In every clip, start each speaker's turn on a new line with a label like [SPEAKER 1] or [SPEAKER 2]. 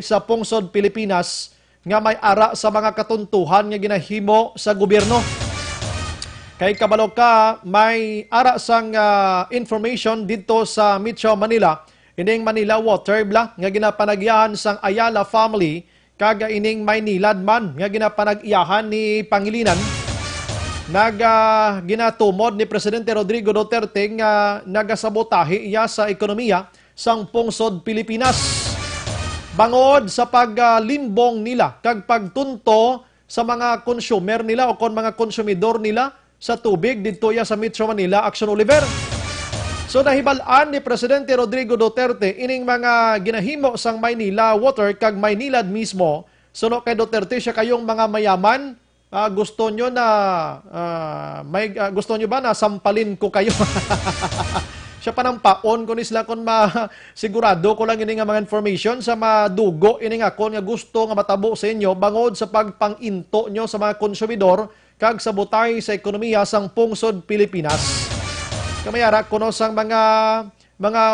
[SPEAKER 1] sa pungsod Pilipinas nga may ara sa mga katuntuhan nga ginahimo sa gobyerno. Kay kabalo ka, may ara sang information dito sa Metro Manila, ining Manila Water bla nga ginapanagyahan sang Ayala family kaga ining Maynilad man nga ginapanagyahan ni Pangilinan. Ginatumod ni Presidente Rodrigo Duterte nga nagasabotahe iya sa ekonomiya sang pungsod Pilipinas. Bangod sa paglimbong nila kag pagtunto sa mga consumer nila o kon mga konsumidor nila sa tubig dito ya sa Metro Manila Action Oliver. So nahibalaan ni Presidente Rodrigo Duterte ining mga ginahimo sang Maynila Water kag Maynilad mismo. Suno kay Duterte siya kayong mga mayaman, gusto nyo na gusto nyo ba na sampalin ko kayo? Siya pa ng paon kung isla kung sigurado ko lang ini nga mga information sa madugo ini nga kon nga gusto nga matabo sa inyo bangod sa pagpanginto nyo sa mga konsumidor kag sabotay sa ekonomiya sang pungsod Pilipinas. Kamayara kuno sang mga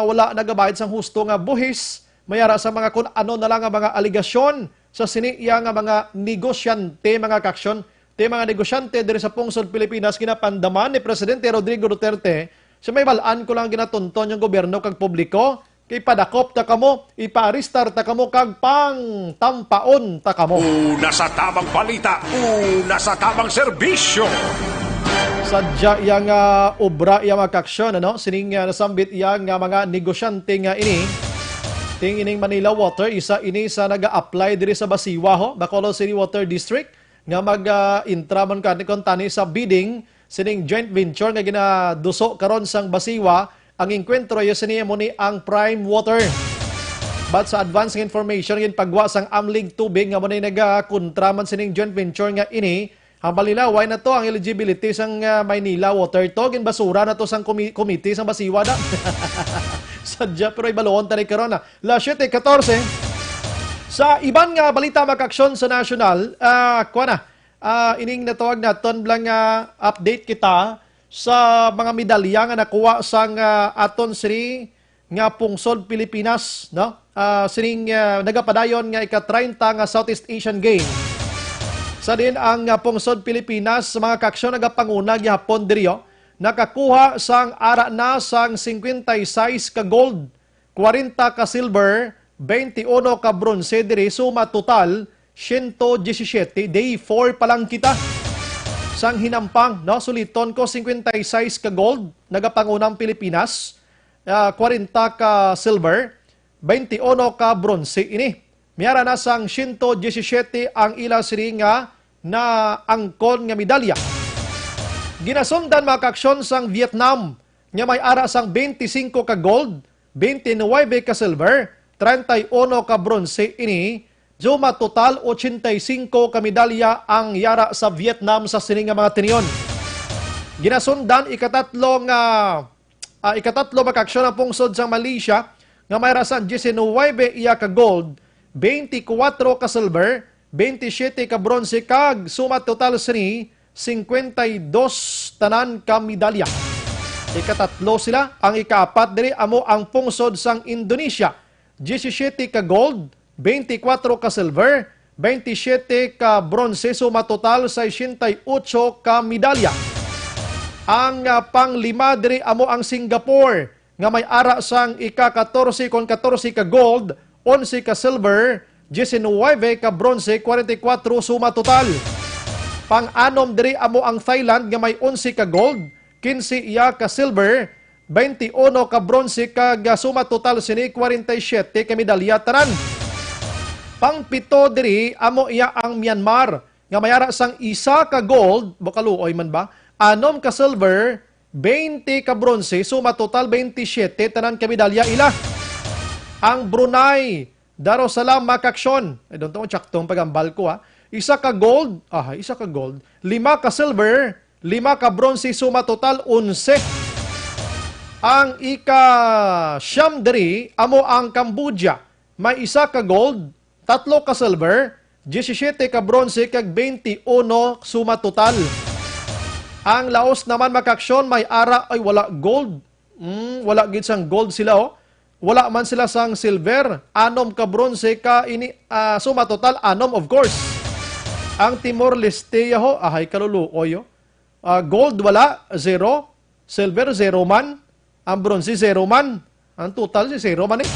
[SPEAKER 1] wala nagabayad sang husto nga buhis, mayara sa mga kun ano na lang nga mga aligasyon sa siniya nga mga negosyante, mga kaksyon, mga negosyante diri sa pungsod Pilipinas ginapandaman ni Presidente Rodrigo Duterte. So may balaan ko lang ginatunton yung gobyerno kag publiko, kay padakop ta kamo, ipa-aristar ta kamo kag pang tampaon ta kamo.
[SPEAKER 2] Una sa tamang balita, una sa tamang serbisyo.
[SPEAKER 1] Sadya yang obra yang makaksyon, ano? Sining nasambit yang mga negosyante nga ini. Ting ining Manila Water, isa ini sa naga-apply diri sa Basiwa, ho? Bacolod City Water District, nga mag-intraman kon tani sa bidding sining joint venture nga ginaduso karon sang Basiwa, ang enkwentro yo siniya mo ni ang Prime Water. But sa advance information gin pagwa sang amlig tubig nga mo ni nagakontraman sining joint venture nga ini, hambal nila why na to ang eligibility sang Maynila Water to gin basura na to sang committee sang Basiwa da. Sadya pero ibaloon tani karon na. La 7:14 sa iban nga balita makaksyon sa national, ining natawag naton lang update kita sa mga medalya nga nakuha sang aton siri nga pungsod Pilipinas, no? Sining nagapadayon nga ika-30 nga Southeast Asian Game. Sa din ang pungsod Pilipinas sa mga kaksyon nagapanguna gihapon diriyo, nakakuha sang ara na sang 56 ka gold, 40 ka silver, 21 ka bronze diri, suma total 117, day 4 pa lang kita sang hinampang, no? Suliton ko 56 ka gold, nagapangunang Pilipinas, 40 ka silver, 21 ka bronze ini. Miyara na sang 117 ang ila siri nga na angkon nga medalya. Ginasundan mga kaksyon sang Vietnam, nga may ara sang 25 ka gold, 29 ka silver, 31 ka bronze ini. Suma total 85 ka medalya ang yara sa Vietnam sa sining nga mga tinion. Ginasundan ikatatlo makaksyon ang pungsod sa Malaysia nga may rasan 19 iya ka gold, 24 ka silver, 27 ka bronze kag suma total sini 52 tanan ka medalya. Ikatatlo sila, ang ikaapat diri amo ang pungsod sang Indonesia, 17 ka gold, 24 ka silver, 27 ka bronze, suma total 68 ka medalya. Ang panglima diri amo ang Singapore nga may ara sang ika-14 kon 14 ka gold, 11 ka silver, 19 ka bronze, 44 suma total. Pang-anom diri amo ang Thailand nga may 11 ka gold, 15 iya ka silver, 21 ka bronze kag suma total sini 47 ka medalya tanan. Pang-pito diri amo iya ang Myanmar nga mayara sang isa ka gold, bakaluoy man ba? 6 ka silver, 20 ka bronze, suma total 27 tanan ka medalya ila. Ang Brunei Darussalam makaksyon, I don't know tsaktong pagambal ko ha. Isa ka gold, 5 ka silver, 5 ka bronze, suma total 11. Ang ika-siyam diri amo ang Cambodia, may isa ka gold, 3 ka silver, 17 ka bronze, kag 21 suma total. Ang Laos naman makaksyon, may ara ay wala gold. Wala gid sang gold sila, oh. wala man sila sang silver, anom ka bronze ka ini suma total anom of course. Ang Timor Leste ho ahay kaluluoy. Gold wala, 0, silver 0 man, ang bronze 0 man. Ang total si 0 man eh.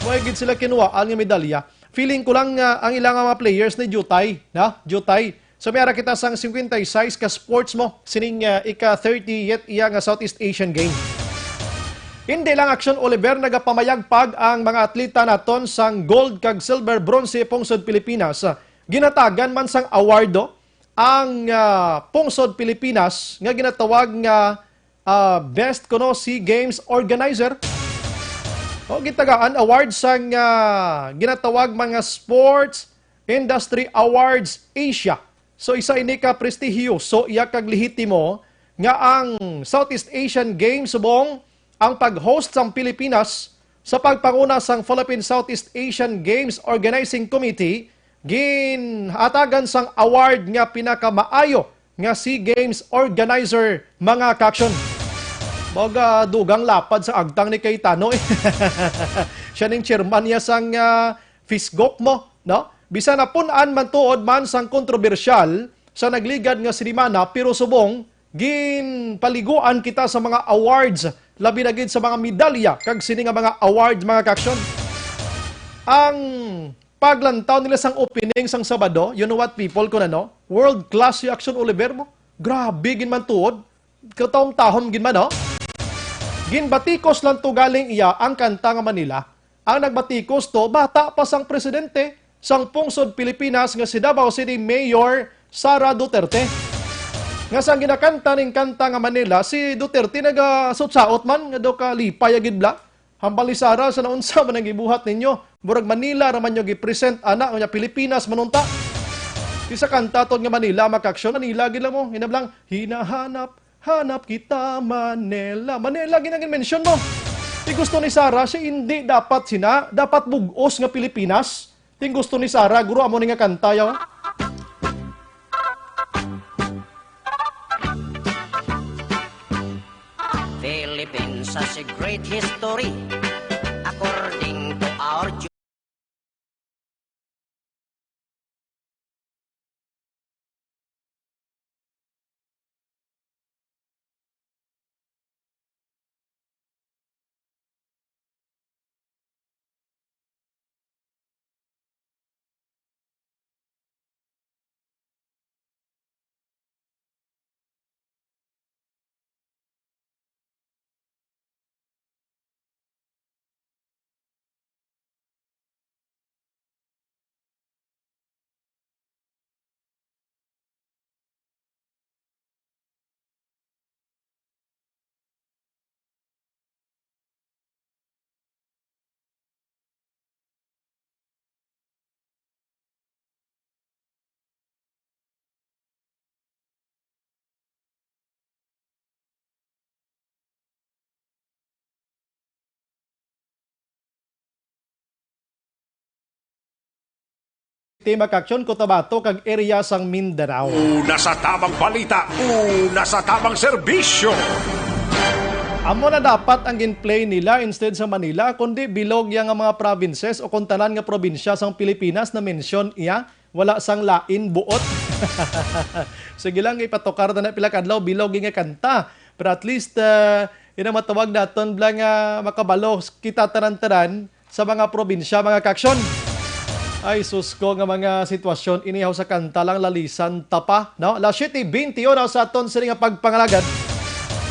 [SPEAKER 1] Mahigit sila kinuha ang medalya. Feeling ko lang ang ilang mga players ni Jutay, na? Jutay. So mayara kita sang 56 ka sports mo sining ika-30th iya nga Southeast Asian Game. Hindi lang Action Oliver nagapamayagpag ang mga atleta naton sang gold kag silver bronze pungsod Pilipinas. Ginatagan man sang awardo ang pungsod Pilipinas nga ginatawag nga best kuno SEA Games organizer. O gitagaan award sang ginatawag mga Sports Industry Awards Asia. So isa ini ka prestihiyoso iya kag lehitimo nga ang Southeast Asian Games subong ang pag-host sang Pilipinas sa pagpanguna sang Philippine Southeast Asian Games Organizing Committee ginhatagan sang award nga pinakamaayo nga SEA Games organizer mga kaksyon. Baga dugang lapad sa agtang ni Cayetano eh. Siya ning chairman niya sang Fisgok mo, no? Bisa na punan man tuod man sang kontrobersyal sa nagligad nga sinimana pero subong ginpaliguan kita sa mga awards labi na gid sa mga medalya kag sini nga mga awards mga kaksyon. Ang paglantaw nila sang opening sang Sabado, you know what people ko na no? World class si Action Oliver mo. Grabe gin man tuod. Katong tahom gin man no? Ginbatikos lang to galing iya ang kanta nga Manila. Ang nagbatikos to bata pa sang presidente sang pungsod Pilipinas nga si Davao City Mayor Sara Duterte. Nga sang ginakanta ning kanta nga Manila, si Duterte nagasutsaot man nga do ka lipay agid bla. Hambal ni Sara sa naunsa man ang gibuhat ninyo. Murag Manila ra man nyo gi-present ana nga Pilipinas manunta. Isa kanta ton nga Manila makaksyon Manila gid mo. Hinablang hanap kita Manila. Manila ginagin mention mo. Ti gusto ni Sara si hindi dapat dapat bugos nga Pilipinas. Ti gusto ni Sara guro amo ni nga kanta yaw.
[SPEAKER 3] Philippines has a great history according to our
[SPEAKER 1] Tema Kaksyon, Cotabato, kag area sang Mindanao.
[SPEAKER 2] Una sa tamang balita, una sa tamang serbisyo.
[SPEAKER 1] Amo na dapat ang ginplay nila instead sa Manila, kundi bilog yang mga provinces o kuntanan nga probinsya sang Pilipinas na mention iya, wala sang lain buot. Sige lang, ipatokar na pila kadlaw, bilog nga kanta. Pero at least, ina matawag naton blang makabalo, kita taran-taran sa mga probinsya, mga kaksyon. Ay, sus ko nga mga sitwasyon, inihaw sa kanta lang lalisan tapa, no? La 7:21 sa aton sila nga pagpangalagad.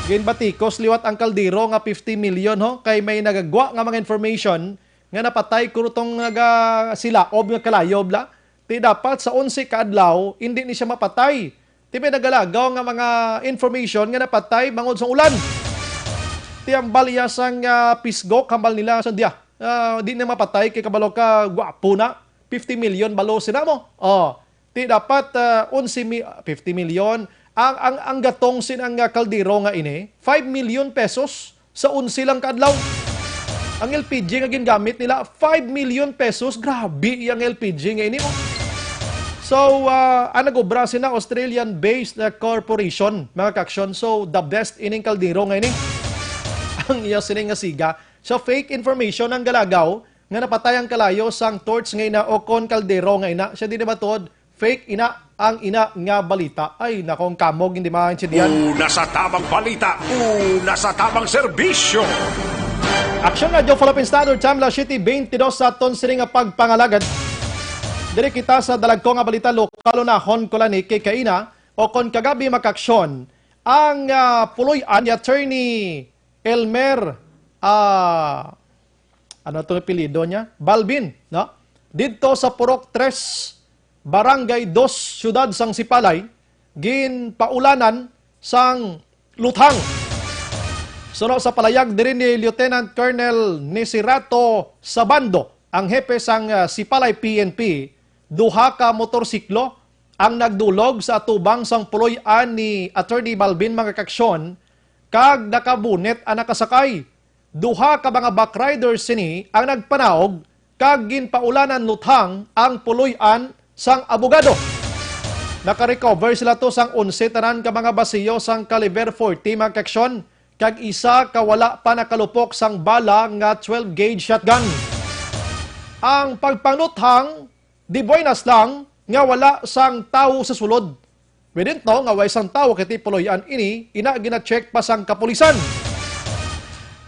[SPEAKER 1] Ginbatikos liwat ang kaldero nga 50 million ho, kay may nagagwa nga mga information nga napatay kurutong silaob nga kalayob la. Ti dapat sa 11 kaadlaw, hindi ni siya mapatay. Ti may nagalagaw nga mga information nga napatay bangod sa ulan. Ti ang balyasang pisgok, hambal nila sa diya. Di na mapatay kay kabalo ka gwapo na. 50 million balo sila mo. Ti dapat 50 million ang gatong sinang kaldero nga ini 5 million pesos sa 11 lang kaadlaw. Ang LPG nga gingamit nila 5 million pesos. Grabe yang LPG nga ini mo. So ang nagobra sina Australian-based corporation mga kaksyon. So the best ining kaldero nga ini. Ang iya sining nga siga So fake information ang galagaw nga napatay ang kalayo sang torch nga ina o kon kaldero nga ina. Siya di na batod, fake ina ang ina nga balita. Ay, nakong kamog, hindi maintindihan.
[SPEAKER 2] Una sa tamang balita, una sa tamang serbisyo.
[SPEAKER 1] Aksyon nga, Joe Philippine Standard Time, La City, 22 sa ton sini nga pagpangalagad. Diri kita sa dalagko nga balita lokal unahon ko lang ni kay kaina o kon kagabi makaksyon ang puloy-an ni Attorney Elmer ano ito apelyido niya? Balbin, no? Dito sa Purok 3, Barangay 2, Siyudad sang Sipalay, ginpaulanan sang luthang. Suno sa palayag diri ni Lieutenant Colonel Nisirato Sabando, ang hepe sang Sipalay PNP, duha ka motorsiklo ang nagdulog sa atubang sang puloy-an ni Attorney Balbin mga kaksyon, kag nakabunet ang nakasakay. Duha ka mga backriders sini ang nagpanaog kag ginpaulanan luthang ang puloy-an sang abogado. Naka-recover sila to sang 11 tanan ka mga basiyo sang caliber 40 mga kaksyon, kag isa kawala pa nakalupok sang bala nga 12 gauge shotgun. Ang pagpangluthang di buenas lang nga wala sang tawo sa sulod. Pwede to nga way sang tawo kiti puloy-an ini ina gina-check pa sang kapulisan.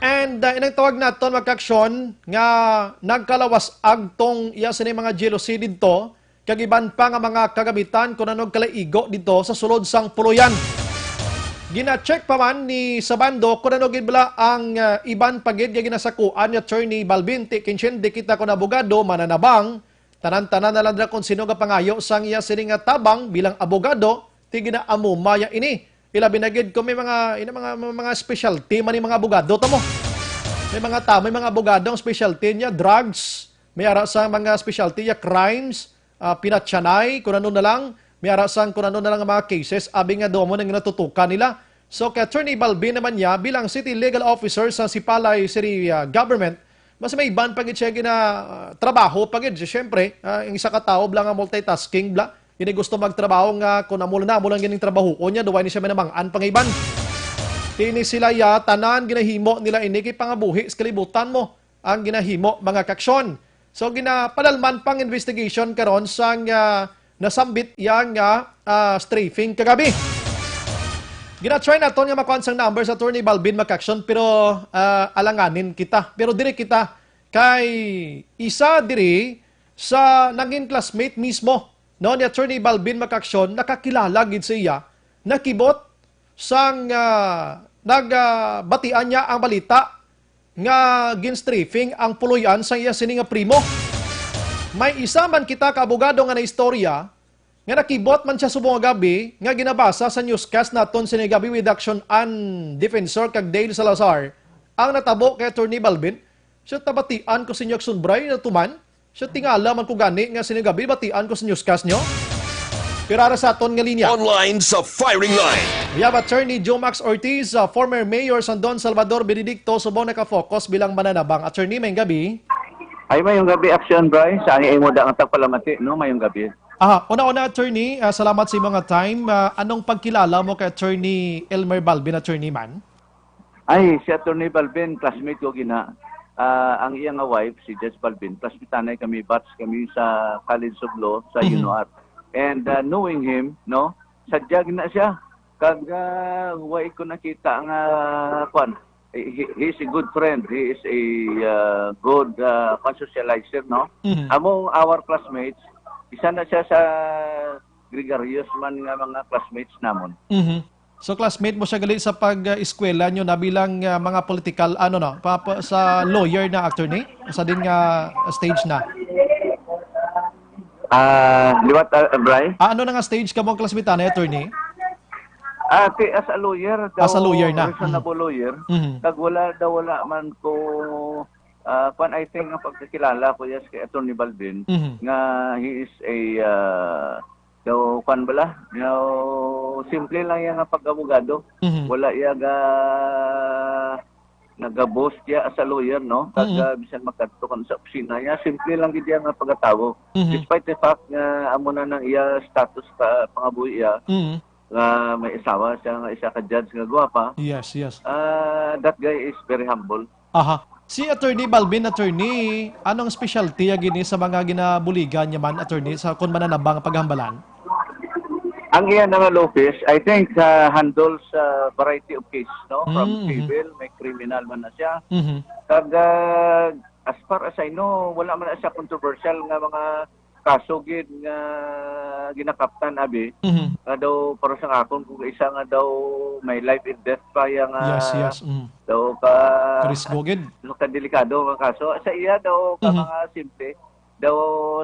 [SPEAKER 1] And inang tawag naton magkaksyon nga nagkalawas agtong iya sa mga jealousy dito, kag iban pa nga mga kagamitan kung anong kalaigo dito sa sulod sang puloyan. Gina-check pa man ni Sabando kung ano gibla ang iban pagid nga ginasakuan ni Attorney Balbin. Kinsyende kita kung abogado, mananabang, tanan-tanan na lang kung sino nga pangayo sang iya sining nga tabang bilang abogado, ti ginaamumaya ini. Ilabi na gid ko may mga specialty man ni mga abogado to mo. May mga abogado ang specialty niya drugs, may ara sa mga specialty niya crimes, pinatsanay, kung ano na lang, may ara sang kung ano na lang ang mga cases abi nga domo nang natutukan nila. So kay Attorney Balbin naman niya bilang City Legal Officer sa Sipalay City Government, mas may iban pagid siya gina trabaho pagid. Siyempre, ang isa ka tao blang nga multitasking bla. Hindi gusto magtrabaho nga kung mulang gining trabaho o niya, duway ni siya manamangan pangiban. Tini sila ya, tanan, ginahimo nila ini, kay pangabuhi, sa kalibutan mo, ang ginahimo mga kaksyon. So, ginapadalman pang investigation karon sang nasambit yang strafing kagabi. Gina-try na ito nga makuha sang number sa Attorney Balbin makaksyon, pero alanganin kita. Pero diri kita, kay isa diri sa naging classmate mismo, no, ni Attorney Balbin makaksyon, nakakilala gid sa iya, nakibot sang nagbatian niya ang balita nga ginstrafing ang puloyan sang iya sini nga primo. May isa man kita ka abogado nga na istorya nga nakibot man siya subong gabi nga ginabasa sa newscast naton sini gabi with action and defensor kag Dale Salazar ang natabo kay Attorney Balbin. Siya tabatian ko sinyo sunbray na tuman. Siya tingala man ko gani nga sinigabi, batian ko sa newscast nyo. Pirara sa aton nga linya.
[SPEAKER 2] Online sa firing line.
[SPEAKER 1] We have Attorney Jomax Ortiz, former Mayor San Don Salvador Benedicto, subong nakafocus bilang mananabang. Attorney, mayong gabi.
[SPEAKER 4] Ay, mayong gabi, Action Bry. Sa ay mo da ang tagpalamati, no? Mayong gabi.
[SPEAKER 1] Una-una, Attorney, salamat sa mga time. Anong pagkilala mo kay Attorney Elmer Balbin, Attorney man?
[SPEAKER 4] Ay, si Attorney Balbin, classmate ko gina. Ang iyang wife, si Jess Balbin, classmate kami, batch kami sa College of Law, sa UNOAR. And knowing him, no, sadyag na siya. Kag way ko nakita nga, he is a good friend. He is a good socializer, no? Among our classmates, isa na siya sa gregarious man nga mga classmates namon.
[SPEAKER 1] So classmate mo siya gali sa pag-eskwela nyo na bilang mga political, sa lawyer na attorney? Sa din nga stage na?
[SPEAKER 4] Liwat, Bry?
[SPEAKER 1] Ano na nga stage ka mong classmate na attorney?
[SPEAKER 4] As a lawyer,
[SPEAKER 1] as a lawyer na.
[SPEAKER 4] Reasonable lawyer. Kag wala man ko, I think ang pagkakilala ko yes kay Attorney Balbin, nga he is a, simple lang yan ang pag-abogado. Wala yaga nag-boast ya as a lawyer, no? Kag bisan makatukan sa opisina niya, simple lang gid ang pagkatawo. Despite the fact nga amo na nang iya status pa pangabuhi iya, nga may isawa siya nga isa ka judge nga gwapa.
[SPEAKER 1] Yes.
[SPEAKER 4] That guy is very humble.
[SPEAKER 1] Si Attorney Balvin, attorney, anong specialty gini sa mga ginabuligan niya man, attorney, sa kung mananabang paghambalan?
[SPEAKER 4] Ang iyan nga Lopez, I think handles variety of cases, no? From civil, may criminal man na siya. Kag as far as I know, wala man na siya controversial nga mga kaso gid nga ginakaptan abi. Nga daw para sa akon kung isa nga daw may life and death pa yang
[SPEAKER 1] Yes.
[SPEAKER 4] daw ka
[SPEAKER 1] Chris Gogid.
[SPEAKER 4] ka delikado mga kaso. Sa iya daw ka mga simple daw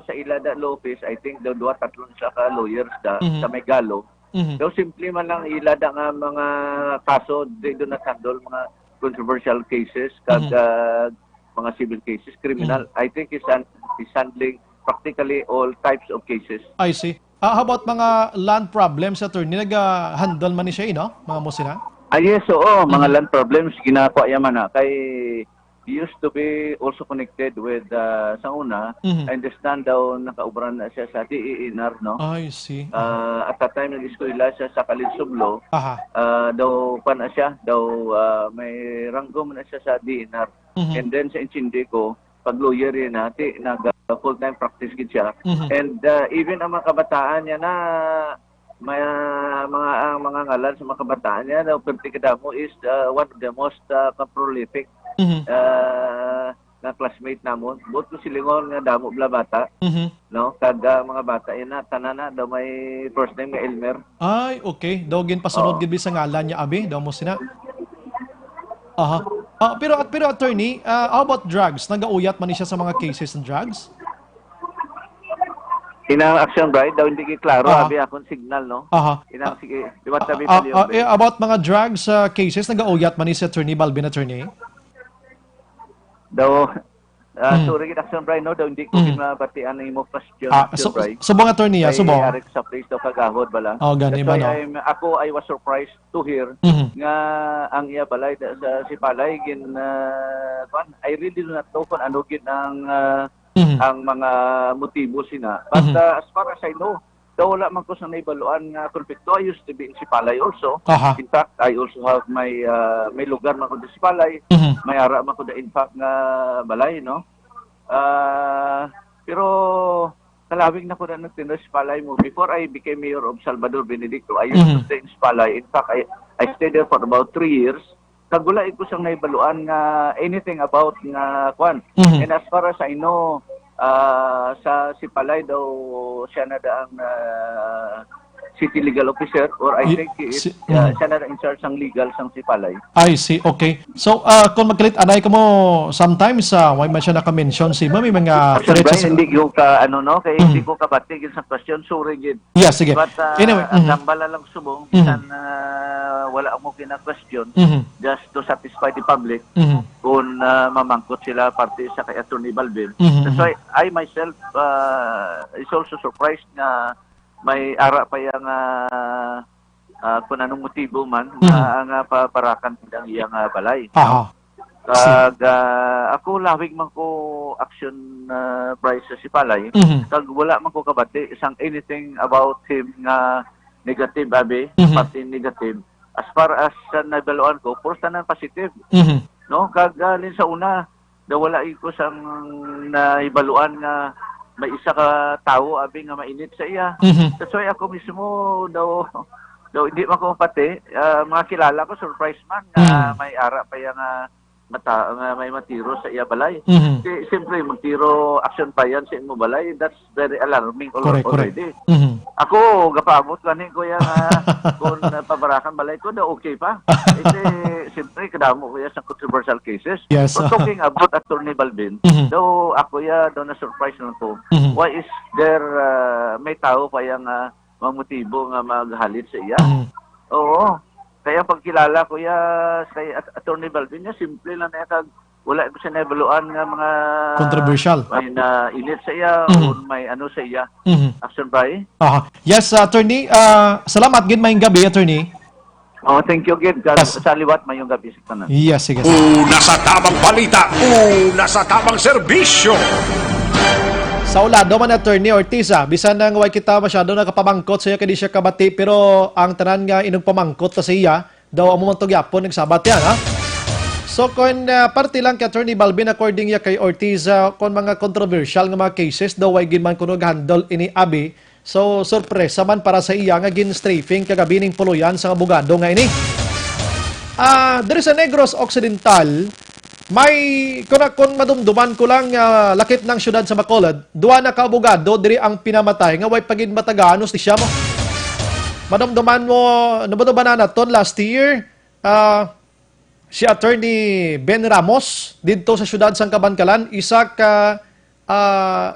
[SPEAKER 4] sa ila da Lopez, I think daw duwa tatlon sa ka lawyers sa may galo. Daw simple man lang ila da nga mga kaso they do not handle mga controversial cases kag mga civil cases, criminal. I think is handling practically all types of cases.
[SPEAKER 1] I see. How about mga land problems, attorney? Nag-handle man ni siya, no? Mga musina?
[SPEAKER 4] Yes, oo. Mga land problems, ginagawa yaman na. Kay he used to be also connected with, sa una, I understand daw nakaubran na siya sa DENR, no?
[SPEAKER 1] I see.
[SPEAKER 4] At that time, nag-eskwela siya sa Kalinsublo.
[SPEAKER 1] Aha.
[SPEAKER 4] Daw pa na siya, daw may ranggo na siya sa DENR. And then sa Inchindico, pag lawyer yun natin, nag-full-time practice gid siya. And even ang mga kabataan niya na mga ngalan sa mga kabataan niya, na Perticadamo is one of the most prolific na classmate namon. Both ko silingon nga damo bla bata. No? Kada mga bata yun na, tanana daw may first name nga Elmer.
[SPEAKER 1] Ay, okay. Daw gin pasunod gid sa ngalan niya, abi. Daw mo sina. Aha. Pero attorney, how about drugs? Nagauyat man ni siya sa mga cases ng drugs?
[SPEAKER 4] Inang action bride daw hindi klaro abi akong signal no.
[SPEAKER 1] Aha.
[SPEAKER 4] Inang sige, liwat tabi pa yun.
[SPEAKER 1] About mga drugs cases, nagauyat man ni si Attorney Balvin, attorney?
[SPEAKER 4] Daw sorry gid action bride no daw hindi ko kinabatian ang imo question action bride.
[SPEAKER 1] Subong attorney, subong.
[SPEAKER 4] Ay sa place daw kagahod bala.
[SPEAKER 1] Oh, gani ba no?
[SPEAKER 4] I was surprised to hear nga ang iya balay sa si Palay gin I really do not know kung ano gid ang mga motibo sina. But as far as I know, daw wala man ko sa naibaluan nga konflikto. I used to be in Sipalay also. In fact, I also have may lugar man ko sa Sipalay. May ara man ko in fact nga balay, no? Pero kalawig na ko na nagtino sa Sipalay mo. Before I became mayor of Salvador Benedicto, I used to stay in Sipalay. In fact, I stayed there for about 3 years. Nagula ko siyang naibaluan nga anything about nga kwan. And as far as I know, sa Sipalay daw siya na daang city legal officer or I think siya na in charge ng legal sang Sipalay.
[SPEAKER 1] I see, okay. So, kung magkalit anay ka mo, sometimes, why man siya naka-mention si may mga threats.
[SPEAKER 4] Hindi ko ka, kaya hindi ko kabatigin sa question, sorry gid.
[SPEAKER 1] Yeah, sige.
[SPEAKER 4] But,
[SPEAKER 1] anyway.
[SPEAKER 4] ang tambala lang subong, bisan wala mo kina-question, just to satisfy the public, kung mamangkot sila parte sa kay Attorney Balvin. That's why I myself is also surprised na may ara pa yung kung anong motibo man ang paparakan ng iyang balay. Kag ako lawig man ko action price sa Sipalay. Kag wala man ko kabati isang anything about him nga negative abi, pati negative. As far as nabaluan ko, first na positive. No, kag lin sa una, daw wala ko sang naibaluan nga may isa ka tao abi nga mainit sa iya. That's why ako mismo daw hindi man ko pati mga kilala ko surprise man nga may ara pa yang may matiro sa iya balay. Siyempre magtiro action pa yan sa imo balay, that's very alarming already.
[SPEAKER 1] Correct.
[SPEAKER 4] Ako gapamot kanin ko yan kung pabarakan balay ko na okay pa. Siyempre kadamo ko yan sa controversial cases.
[SPEAKER 1] Yes.
[SPEAKER 4] But talking about Attorney Balvin, daw ako yan daw na surprise na to. Why is there may tao pa yung mga motibo nga maghalit sa iya? Oo. Kaya pagkilala ko kay Attorney Balvin niya, simple lang na kag wala ko siya nabaluan nga mga
[SPEAKER 1] controversial.
[SPEAKER 4] May init sa iya o may ano sa iya. Action ba eh?
[SPEAKER 1] Yes, attorney. Salamat gid mayong gabi, attorney.
[SPEAKER 4] Thank you gid. Sa liwat mayong gabi sa tanan.
[SPEAKER 1] Yes, sige.
[SPEAKER 2] Una sa tamang balita, una sa tamang serbisyo.
[SPEAKER 1] Sa ulado man, Attorney Ortiz, bisan nang way kita masyado nakapamangkot sa iya kadi siya kabati, pero ang tanan nga inong pamangkot ta sa iya daw amo man to gyapon nagsabat yan, ha? So kung parte lang kay Attorney Balbin according ya kay Ortiz kung mga controversial nga mga cases daw ay ginman kuno handle ini abi. So sorpresa man para sa iya nga gin strafing kagabi ning puluyan sa abogado nga ini. Diri sa Negros Occidental may kung madumduman ko lang lakip ng syudad sa Bacolod, duwa na ka abogado diri ang pinamatay nga way pagin mataganos ti siya mo. Madumduman mo naman na naton last year si Attorney Ben Ramos dito sa siyudad sang Kabankalan, isa ka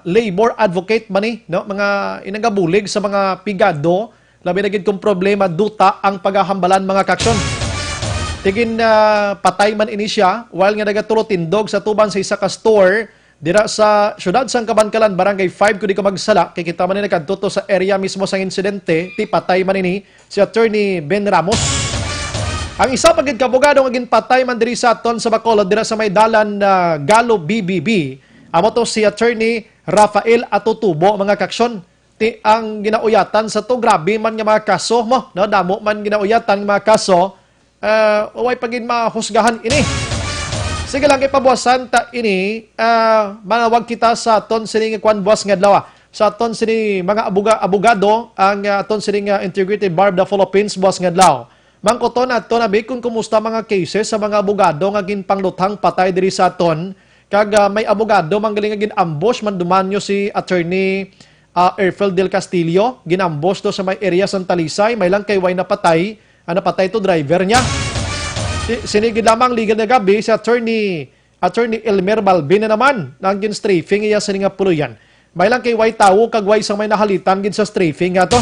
[SPEAKER 1] labor advocate man no, mga inagabulig sa mga pigado, labi na gid kung problema duta ang paghahambalan mga kaksyon. Tigin patay man ini siya while nga nagatulot tindog sa tuban sa isa ka store dira sa siyudad sang Kabankalan, barangay 5 kung di ko magsala, kay kita man ni nagkadto sa area mismo sang insidente, ti patay man ini si Attorney Ben Ramos. Ang isa pagid kabogado nga ginpatay man diri sa aton sa Bacolod dira sa may dalan Galo BBB. Amo to si Attorney Rafael Atutubo mga kaksyon. Ti ang ginauyatan sa to grabe man nga mga kaso mo, no, damo man ginauyatan mga kaso. Way pagid mahusgahan ini. Sige lang kay pabuwasan ta ini manawag kita sa aton sining kwan buwas nga adlaw. Sa aton sining mga abogado ang aton sining Integrated Bar of the Philippines buwas nga adlaw. Mangkoton ato na kung kumusta mga cases sa mga abogado nga ginpangluthang patay diri sa aton, kag may abogado manggaling nga ginambush man dumanyo si Attorney Erfel del Castillo, ginambush to sa may area sa Talisay, may lang kay way napatay, napatay to driver niya. Sinigid lamang ligal na gabi si Attorney Elmer Balbin na naman nang gin strafing iya sa nga puluyan. May lang kay way tawo kag way sang may nahalitan gid sa strafing nga to.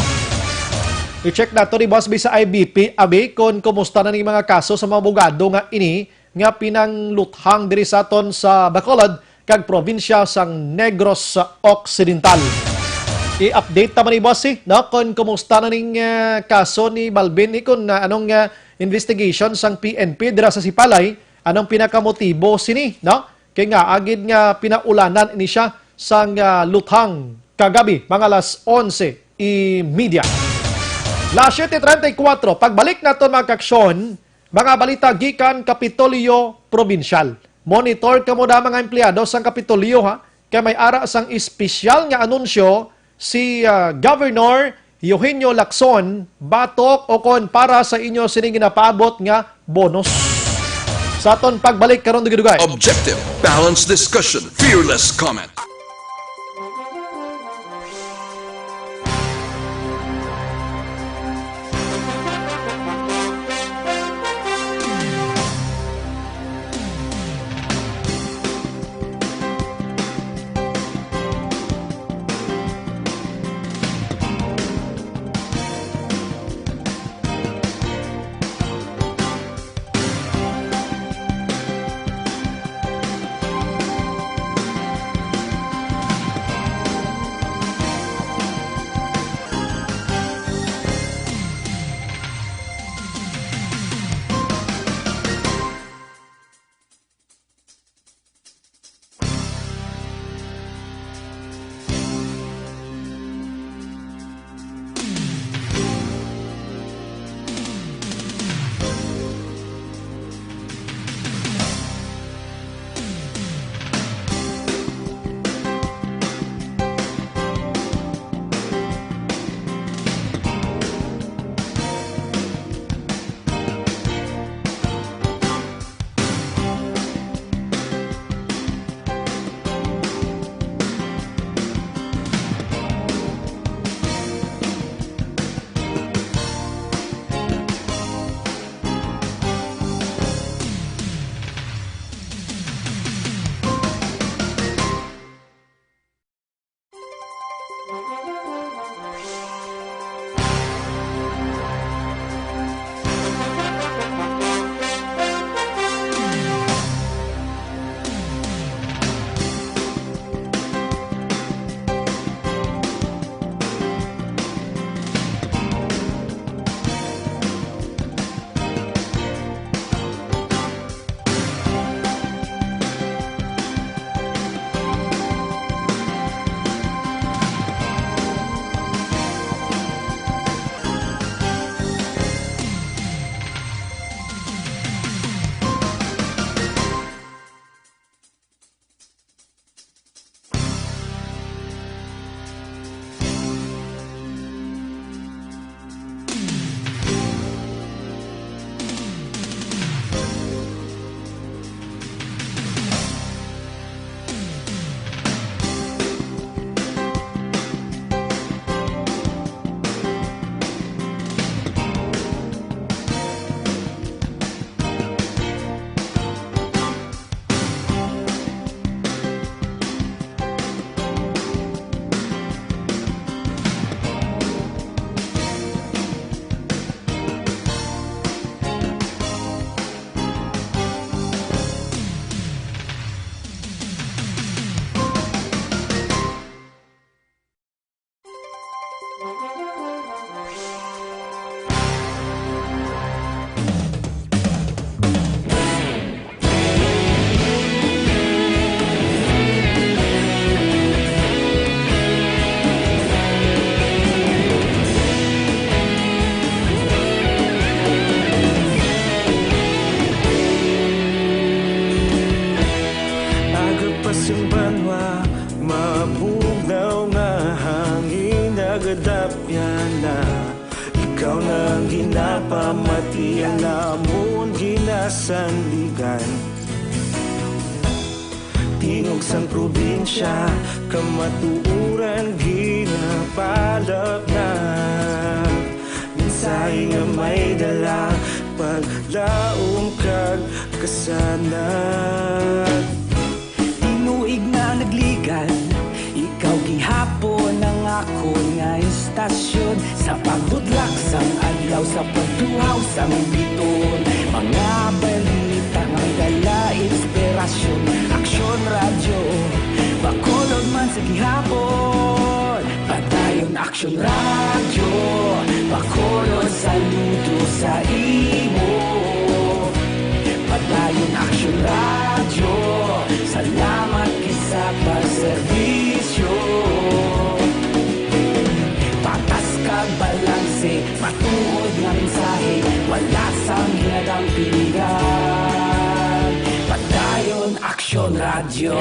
[SPEAKER 1] I-check nato ni Boss B sa IBP, abi, kung kumusta na ng mga kaso sa mga abogado nga ini, nga pinangluthang diri sa aton sa Bacolod, kag probinsya sang Negros Occidental. I-update naman ni Boss C, no? Kung kumusta na ng kaso ni Balbin, kung anong investigation sang PNP dira sa Sipalay, anong pinakamotibo sini, no? Kaya nga, agid nga pinaulanan ini siya sang luthang kagabi, mga alas 11:30. Last 7:34, pagbalik naton mga kaksyon, mga balita gikan Kapitolyo Provincial. Monitor kamo da mga empleyado sang Kapitolyo ha, kay may ara sang espesyal nga anunsyo si Governor Eugenio Lacson batok o kon para sa inyo sining ginapaabot nga bonus. Sa aton pagbalik karon dugay-dugay.
[SPEAKER 5] Objective, balanced discussion, fearless comment.
[SPEAKER 6] Agapas yung banwa, mabugnaw na hangin, nagadapya na. Ikaw na ang ginapamatian, namon ginasandigan. Tingog sang probinsya, kamatuuran ginapalap na. Minsay nga may dala, paglaom kag kasanat.
[SPEAKER 7] Tinuig na nagligan, ikaw gihapon ang ako nga istasyon. Sa pagbudlak sang adlaw, sa pagtuhaw sang biton, mga balita nga dala inspirasyon. Aksyon radyo, bakolod man sa gihapon. Padayon aksyon radyo, bakolod saludo sa imo. Padayon aksyon radyo, salamat kisa pagserbisyo. Patas kag balanse, matuod nga mensahe, wala sang ginadang piligan. Padayon aksyon radyo.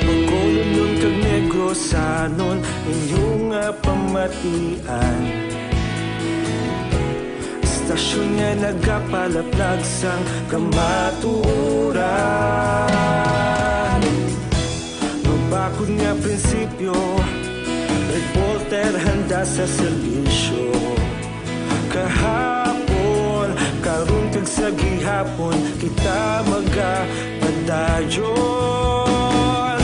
[SPEAKER 6] Pagkulunod kag negosanon, inyong nga pamatian. Istasyon nga nagapalaplag sang kamatuuran. Mabakod nga prinsipyo, reporter handa sa serbisyo. Kahapon, karon kag sa gihapon, kita magapadayon.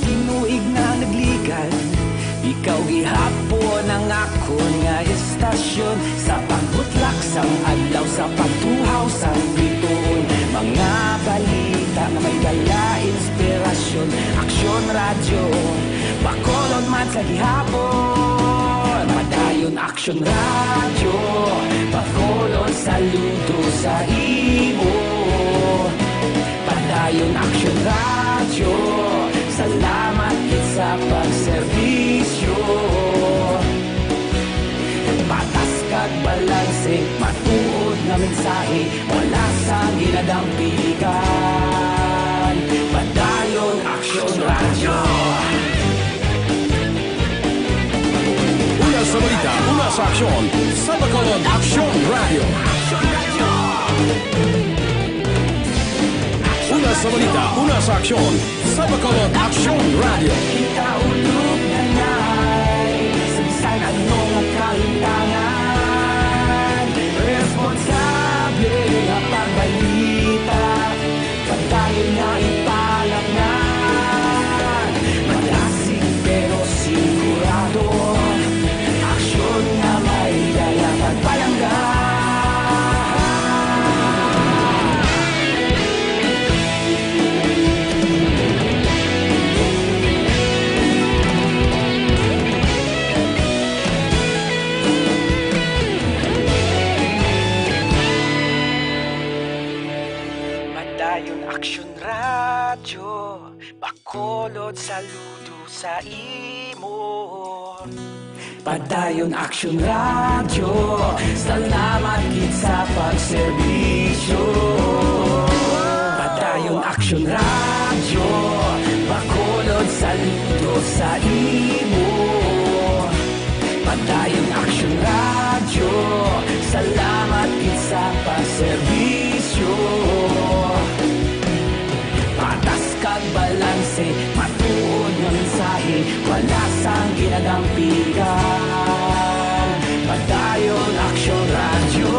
[SPEAKER 7] Tinuig na nagligan, ikaw gihapon ang ako nga istasyon. Sa pagbutlak sang adlaw, sa pagtuhaw sang biton, mga balita nga may dala inspirasyon. Aksyon radyo, bakolod man sa gihapon. Padayon aksyon radyo, bakolod saludo sa imo. Padayon aksyon radyo, salamat sa pagserbisyo. Patas kag balanse, matuod nga mensahe, wala sa ginadang piligan. Padayon aksyon radyo.
[SPEAKER 2] Una sa balita, una sa aksyon, sa Bacolod Aksyon Radio. Una sa balita, una sa aksyon, sa Bacolod Aksyon Radio.
[SPEAKER 7] Kita ulog na na'y sabisan ano nga kalintangan. Responsable nga pagbalita, pagdayon na ipalak na. Malasig pero sigurado, aksyon na may dala pagpalanggan. Padayon aksyon radyo, bakolod saludo sa imo. Padayon aksyon radyo, salamat gid sa pagserbisyo. Padayon aksyon radyo, bakolod saludo sa imo. Padayon aksyon radyo, salamat gid sa pagserbisyo. Patas kag balanse, matuod nga mensahe, wala sang ginadampigan. Padayon aksyon radyo.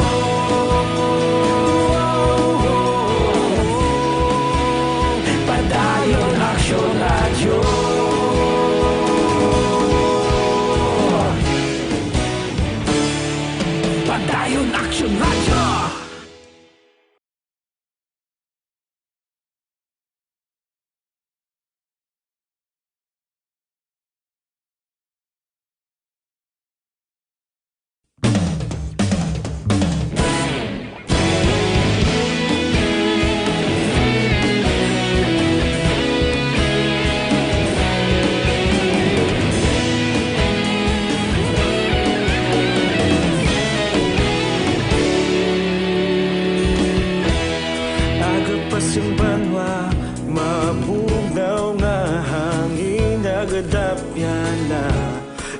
[SPEAKER 6] pasimbanwa mabugnaw nga hangin nagadapyan na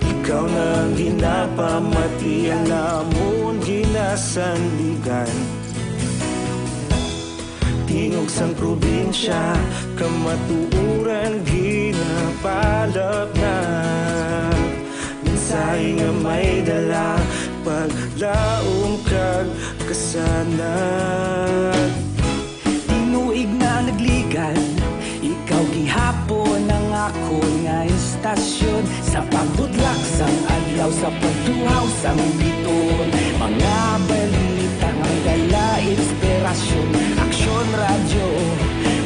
[SPEAKER 6] ikaw nang ginapamatian namon ginasandigan tingog sang probinsya kamatuuran ginapalap na minsay nga may dala paglaom kag kasanag
[SPEAKER 7] Tinuig na nagligan Ikaw gihapon ang ako nga istasyon Sa pagbudlak sang adlaw Sa pagduhaw sang biton Mga balita nga dala inspirasyon Aksyon radyo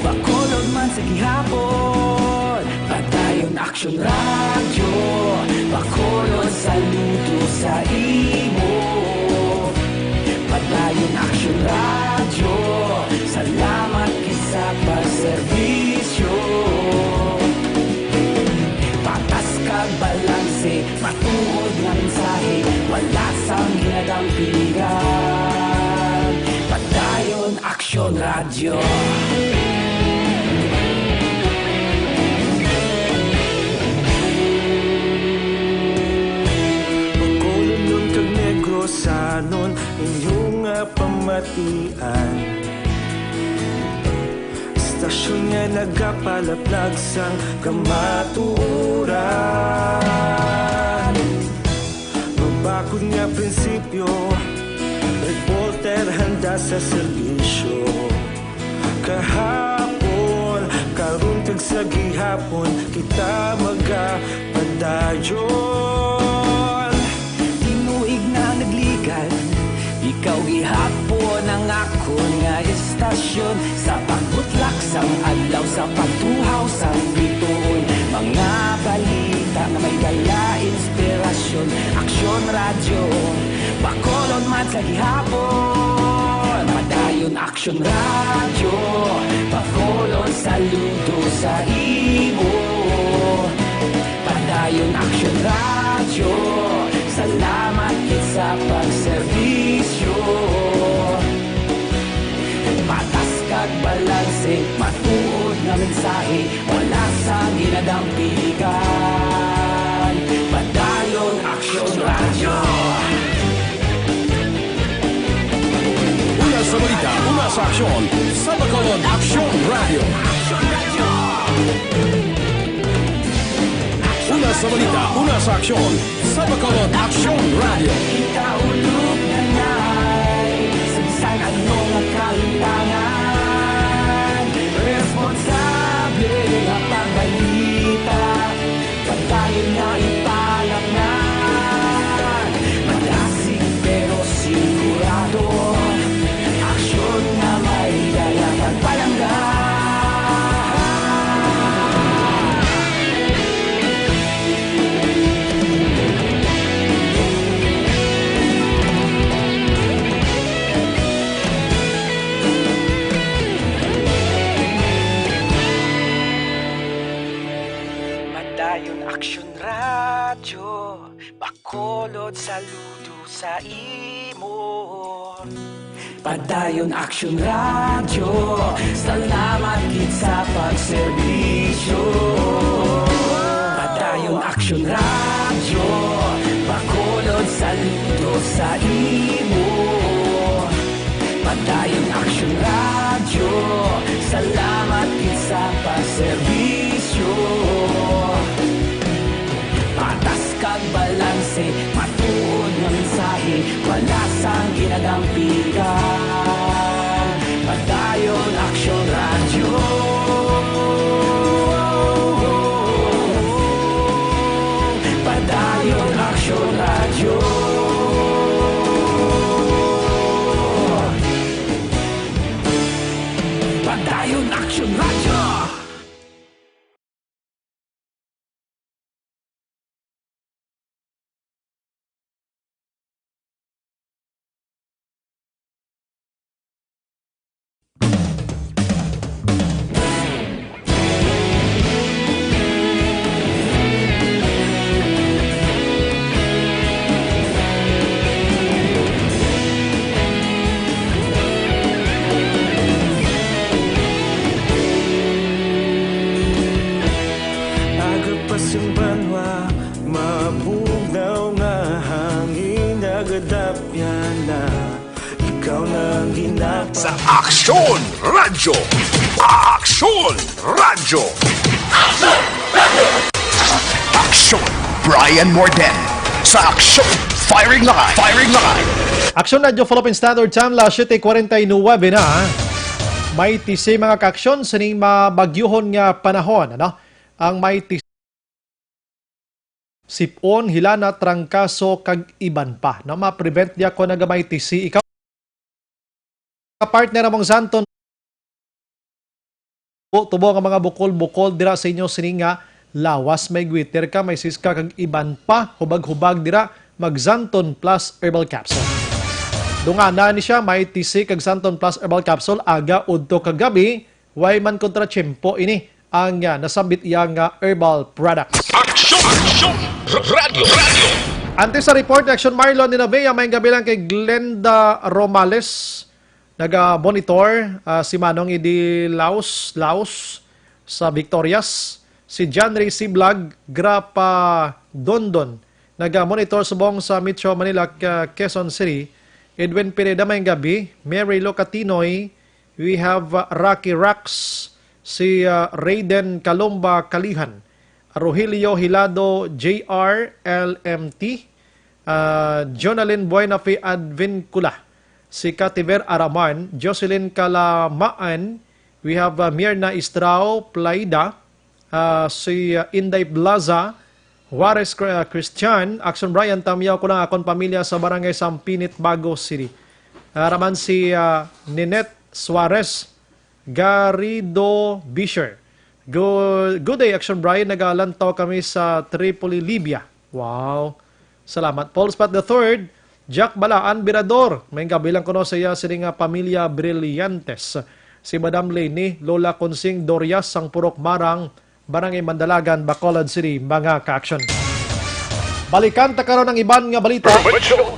[SPEAKER 7] Bakolod man sa gihapon Padayon aksyon radyo Bakolod saludo sa imo Padayon aksyon radyo Salamat kisa pagserbisyo Patas kag balanse Matuod nga mensahe Wala sang ginagampiligan Padayon aksyon radyo
[SPEAKER 6] Bacolod nun kag Negrosanon inyong pamatian Istasyon nga nagapalaplag sang kamatuuran Mabakod nga prinsipyo Reporter handa sa serbisyo Kahapon, karuntag sa gihapon Kita magapadayon
[SPEAKER 7] Tinuig na nagligan Ikaw gihapon ang ako nga istasyon Sa pagbutlak sang adlaw Sa pagtuhaw sang bituon Mga balita na may dala inspirasyon Aksyon radyo Bacolod man sa gihapon Padayon aksyon radyo Bacolod saludo sa imo Padayon aksyon radyo Salamat kit sa pagserbisyo Patas kag balanse Matuod nga mensahe Wala sa ginadampiligan Padayon aksyon radyo
[SPEAKER 2] Una sa balita, una sa aksyon. Sa Bacolod Aksyon Radio. Una sa balita, una sa aksyon. Sa Bacolod Aksyon Radio.
[SPEAKER 7] Ikaulog na na'y Sabisan anong nakalintangan Responsable nga pagbalita Pagdayon na ipalangnan Malasig pero sigurado Aksyon na may dalang palanggan Madayon aksyon radyo Bacolod saludo sa imo Padayon aksyon radyo Salamat kit sa pagserbisyo Padayon aksyon radyo Bacolod saludo sa imo Padayon aksyon radyo Salamat kit sa pagserbisyo Patas kag balanse Matuod nga mensahe Wala sang ginagampiligan Padayon aksyon radyo Padayon aksyon radyo Padayon aksyon radyo
[SPEAKER 2] sa Aksyon Radyo. Aksyon Radyo. Aksyon Brian Morden sa Aksyon Firing Line. Firing Line.
[SPEAKER 1] Aksyon Radyo Philippine Standard Time, la 7:49 na. May tisi mga kaaksyon sa ning mabagyuhon nga panahon. Ano? Ang may tisi sipon, hilana, trangkaso, kag iban pa. No? Ma-prevent niya ko nagamay tisi. Ikaw, partner among Santon, tubo nga mga bukol-bukol dira sa inyo sininga, lawas may gwiter ka, may siska kag iban pa, hubag-hubag dira, mag-Santon Plus Herbal Capsule. Dungana ni siya, may tisi kag Santon Plus Herbal Capsule, aga, udto kagabi, way man kontra tiyempo ini, ang nasambit iyang herbal products.
[SPEAKER 2] Aksyon Radio.
[SPEAKER 1] Ante sa report, Action Marlon ni Navea, may gabi lang kay Glenda Romales, naga-monitor, si Manong Idi Laos sa Victorias, si John Ray Siblag, Grapa Dondon, naga-monitor subong sa Metro Manila, Quezon City, Edwin Pineda may gabi, Mary Locatinoy, we have Rocky Rax, si Raiden Kalumba Kalihan, Rogelio Hilado JR LMT, Jonalyn Buenafe Advincula, si Kativer Araman, Jocelyn Kalamaan, we have Mirna Istrao Plaida, si Inday Blaza, Juarez Christian, Action Brian Tamiyaw ko na akong pamilya sa Barangay Sampinit, Bago City. Raman si Ninette Suarez, Garrido Bisher. Good day, Action Brian. Nagalantaw kami sa Tripoli, Libya. Wow. Salamat. Paul Spat III, Jack Balaan Birador. May kabilang ko no sa iya sining pamilya Brillantes. Si Madam Leni, Lola Consing Dorias, Sang Purok Marang, Barangay Mandalagan, Bacolod City, mga ka-action. Balikan ta karon ng iban nga balita.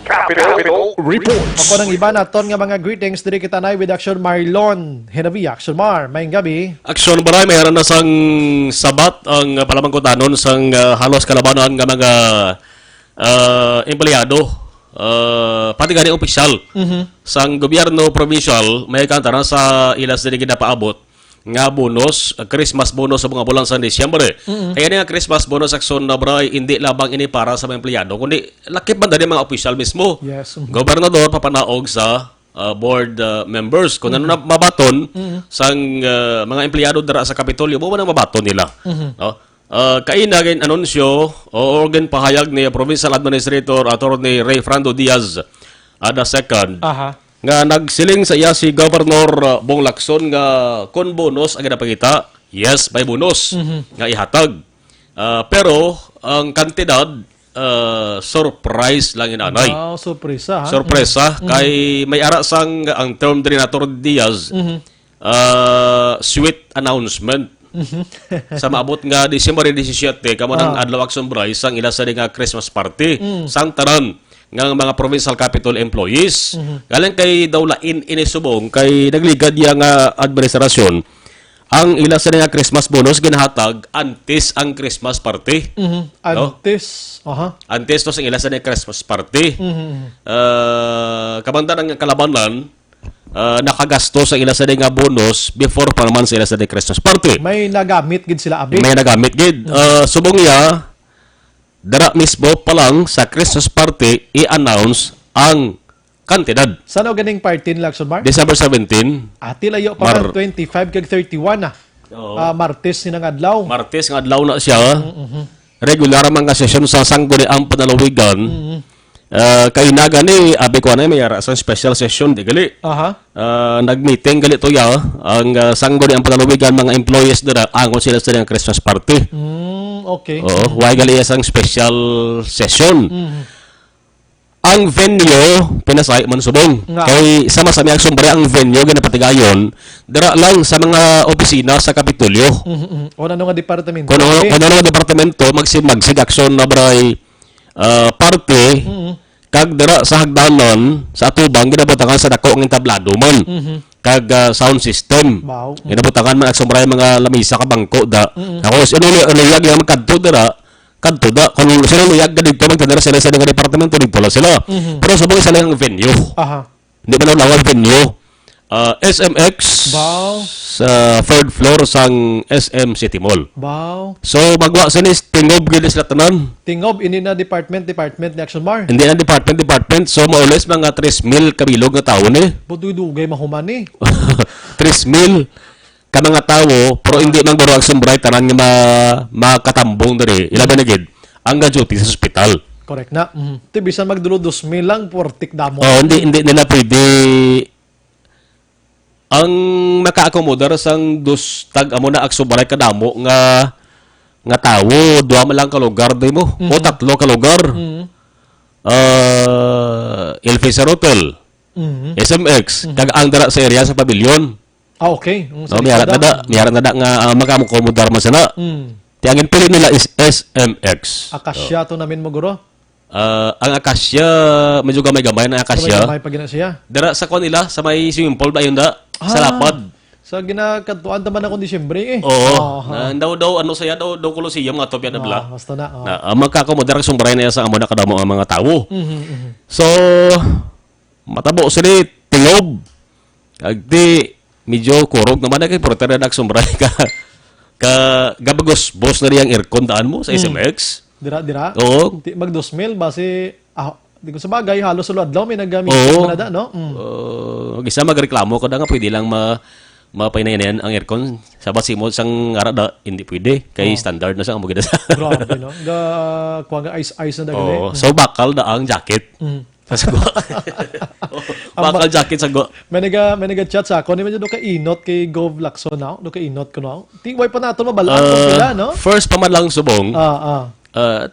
[SPEAKER 2] Capital Report.
[SPEAKER 1] Ako ng iban aton nga mga greetings diri kita nay with Action Marlon Henavia. Action Mar, may gabi.
[SPEAKER 8] Aksyon baray mayroon na sang sabat ang palamangkutanon sang halos kalabanan nga mga empleyado pati gani opisyal sang gobyerno provincial may kanta na sa ilas diri ginapaabot nga bonus, Christmas bonus sa mga bulan sa Disyembre. Kaya nga Christmas bonus aksyon na baray hindi labang ini para sa mga empleyado kundi lakip man din mga opisyal mismo.
[SPEAKER 1] Yes.
[SPEAKER 8] Gobernador papanaog sa board members kung ano na mabaton sang mga empleyado dara sa Kapitolyo mo man ang mabaton nila. No? Kainagin anunsyo o organ pahayag ni Provincial Administrator Attorney Ray Frando Diaz ada second nga nagsiling sa iya si Governor Bong Lacson nga kon bonus ang ginapakita, yes, may bonus nga ihatag. Pero ang kantidad surprise lang inanay.
[SPEAKER 1] Wow, sorpresa.
[SPEAKER 8] Sorpresa kay may ara sang ang term din Attorney Diaz sweet announcement. Sa maabot nga December 17 kamo nang adlaw Action Bryce sang ila sa nga Christmas party sang tanan nga mga provincial capital employees. Galing kay dawlain inisubong kay nagligad yang administrasyon ang ila sa nga Christmas bonus ginahatag antes ang Christmas party.
[SPEAKER 1] Antes.
[SPEAKER 8] Antes to sa ila sa nga Christmas party. Kamanda ng kalabanan nakagasto sa ila sa nga bonus before pa naman sa ila sa Christmas party.
[SPEAKER 1] May nagamit gid sila abi.
[SPEAKER 8] May nagamit gid. Subong niya dara mismo pa lang sa Christmas party i-announce ang kantidad.
[SPEAKER 1] Saan o ganing party nila, Action Mar?
[SPEAKER 8] December 17.
[SPEAKER 1] Ati layo pa man 25 kag 31 na. Martes sinang adlaw.
[SPEAKER 8] Martes nga adlaw na siya. Regular man nga session sa sangguniang panalawigan. Kay naga ni abi ko na may ara sa special session di gali. Nag-meeting gali to ya ang sangguniang panalawigan mga employees dira angon sila sa Christmas party.
[SPEAKER 1] Okay.
[SPEAKER 8] Oo, why gali isang special session. Ang venue pinasay man subong. Kay sama-sama ang sumbre ang venue ginapatigayon dira lang sa mga opisina sa Kapitolyo.
[SPEAKER 1] O ano nga departamento?
[SPEAKER 8] Kuno nga departamento magsimagsig aksyon na bray party kag dira sa hagdanan sa atubang ginabutangan sa dako ang entablado man. Kag sound system.
[SPEAKER 1] Wow.
[SPEAKER 8] Ginabutangan man aksyon bray mga lamisa ka bangko da. Ako sino luyag yang kadto dira kadto da kung sino luyag dito magtadara sila sa nga departamento dito lang sila. Pero subong isa lang ang venue. Hindi man lawan venue. SMX
[SPEAKER 1] Bao.
[SPEAKER 8] sa third floor sang SM City Mall.
[SPEAKER 1] Bao.
[SPEAKER 8] So magwa sa ni tingob gid sila tanan.
[SPEAKER 1] Tingob ini na department ni Action Mar.
[SPEAKER 8] Hindi na department so maules mga 3,000 kabilog nga tawo ni.
[SPEAKER 1] Budugay mahuman ni.
[SPEAKER 8] 3,000 ka mga tawo pero hindi man baro Action Bright tanan nga makatambong diri. Ilaban na gid ang duty sa ospital.
[SPEAKER 1] Correct na. Ti bisan magdulo 2,000 lang portik damo.
[SPEAKER 8] Oh, hindi nila pwede ang maka-accommodar sang tag amo na aksubaray kadamo nga tawo, duha man lang ka lugar day mo o tatlo ka lugar. Elfisar Hotel, SMX, kag ang dara sa area sa pavilion.
[SPEAKER 1] Okay.
[SPEAKER 8] No, miyarat na da nga maka-accommodar man sana. Tiangin pili nila is SMX.
[SPEAKER 1] Akasya to namin mo guro.
[SPEAKER 8] Ang Akasya, medyo gamay-gamay na Akasya.
[SPEAKER 1] May pagina siya.
[SPEAKER 8] Dara sa kon nila, sa may swimming pool ba yun da? Sa lapad.
[SPEAKER 1] Sa ginakatuan naman ako Disyembre eh.
[SPEAKER 8] Oo. Daw ano saya daw Colosseum nga to biya na bla.
[SPEAKER 1] Basta na.
[SPEAKER 8] Na magkakamoder sa sumbray na sa amo na kadamo ang mga tawo. So matabo sila tingob. Agdi medyo kurog naman na kay porter na sumbray ka gabagos boss na riyang aircon daan mo sa SMX.
[SPEAKER 1] Dira.
[SPEAKER 8] Oo.
[SPEAKER 1] Mag 2,000 base di ko sa bagay halos sulod daw may nagamit
[SPEAKER 8] Oo.
[SPEAKER 1] na da no.
[SPEAKER 8] Gisa magreklamo ko da nga pwede lang mapaynayan ang aircon sa basimod sang ara da hindi pwede kay standard na sa amo gid sa.
[SPEAKER 1] Grabe no. Kuha nga ice na dagali.
[SPEAKER 8] Oo. So bakal da ang jacket. Sa sagwa. Bakal jacket sa sagwa.
[SPEAKER 1] May naga chat sa ako ni medyo do ka inot kay Gov Lacson now, do ka inot ko now. Tingway pa nato mabalaan kung pila no.
[SPEAKER 8] First pa man lang subong.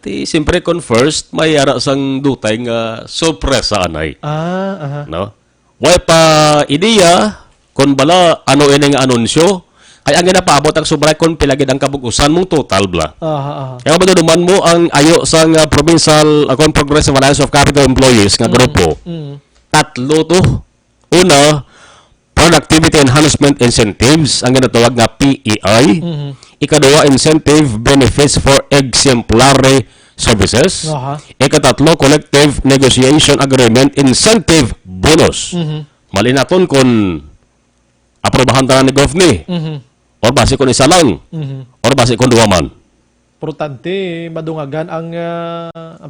[SPEAKER 8] Ti siyempre kon first may ara sang dutay nga sorpresa anay. No? Way pa ideya kon bala ano ini nga anunsyo kay ang ginapaabot ang sobra kon pila gid ang kabugusan mong total bla. Kaya ba duman mo ang ayo sang provincial kon Progressive Alliance of Capital Employees nga grupo. Tatlo to. Una, Productivity Enhancement Incentives ang ginatawag nga PEI. Ikaduha, Incentive Benefits for Exemplary Services. Ikatatlo, Collective Negotiation Agreement Incentive Bonus. Malinaton kung aprobahan ta ni Govni. Or base kung isa lang. Or base kung duwa man.
[SPEAKER 1] Importante madungagan ang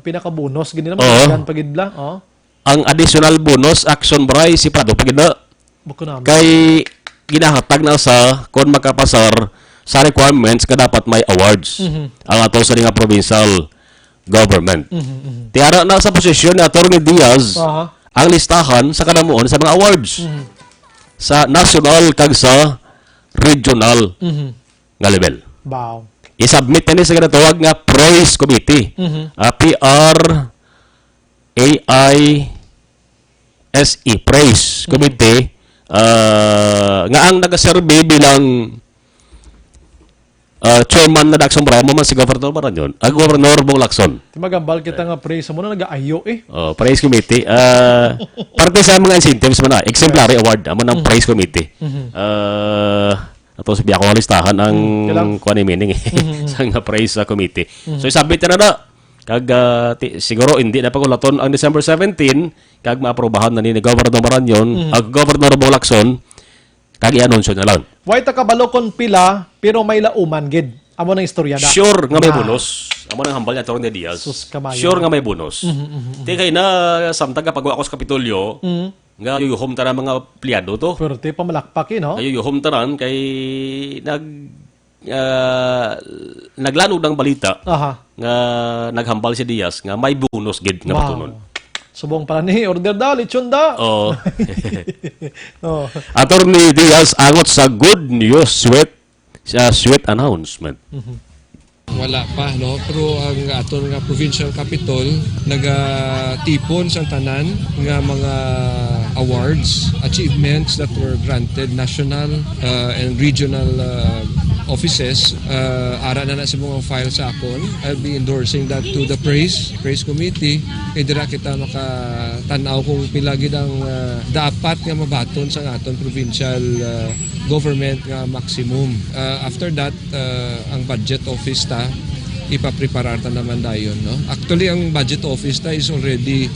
[SPEAKER 1] pinaka-bonus gini na madungagan pagidla.
[SPEAKER 8] Ang additional bonus action bray si Prado pagida. Kay ginahatag na sa kung makapasar sa requirements ka dapat may awards ang ato sa nga provincial government. Tiara na sa posisyon ni Atty. Diaz ang listahan sa kanamuon sa mga awards sa national kag sa regional nga level.
[SPEAKER 1] Wow.
[SPEAKER 8] I-submit na ni sa ginatawag nga Praise Committee. PRAISE Praise Committee nga ang nagaserve bilang chairman na Daxon Bramo man si Governor Maranyon. Governor Bong Lacson.
[SPEAKER 1] Magambal kita nga praise mo na nag-aayo eh.
[SPEAKER 8] Praise Committee. Parte sa mga incentives mo na. Exemplary Award. Amo ng Praise Committee. Ito sabi ako ang listahan ang kuha ni meaning sa nga Praise Committee. So isabit na na. Kag siguro hindi na pagulaton ang December 17 kag maaprobahan na ni Governor Maranyon ang Governor Bong Lacson kag i-anunsyo na lang.
[SPEAKER 1] Why ta kabalo kon pila pero may lauman gid. Amo nang istorya da.
[SPEAKER 8] Sure nga may bonus. Amo nang hambal ni Atty. Diaz. Sure nga may bonus. Di kay na samtang kapag ako sa Kapitolyo nga yuyuhom ta mga empleyado to.
[SPEAKER 1] Pero pa malakpak no.
[SPEAKER 8] Yuyuhom tanan kay naglanod ng balita nga naghambal si Diaz nga may bonus gid nga patunon.
[SPEAKER 1] Subong pala ni order daw lechon da.
[SPEAKER 8] Atty. Diaz angot sa good news sweet announcement.
[SPEAKER 9] Wala pa, no? Pero ang aton nga provincial capital nagatipon sa tanan nga mga awards, achievements that were granted national and regional offices. Ara na sa mga file sa akon. I'll be endorsing that to the Praise Committee. Kaya dira kita makatanaw kung pilagid ang dapat nga mabaton sa aton provincial government nga maximum. After that, ang budget office ta ipapreparar ta naman dayon, no? Actually ang budget office ta is already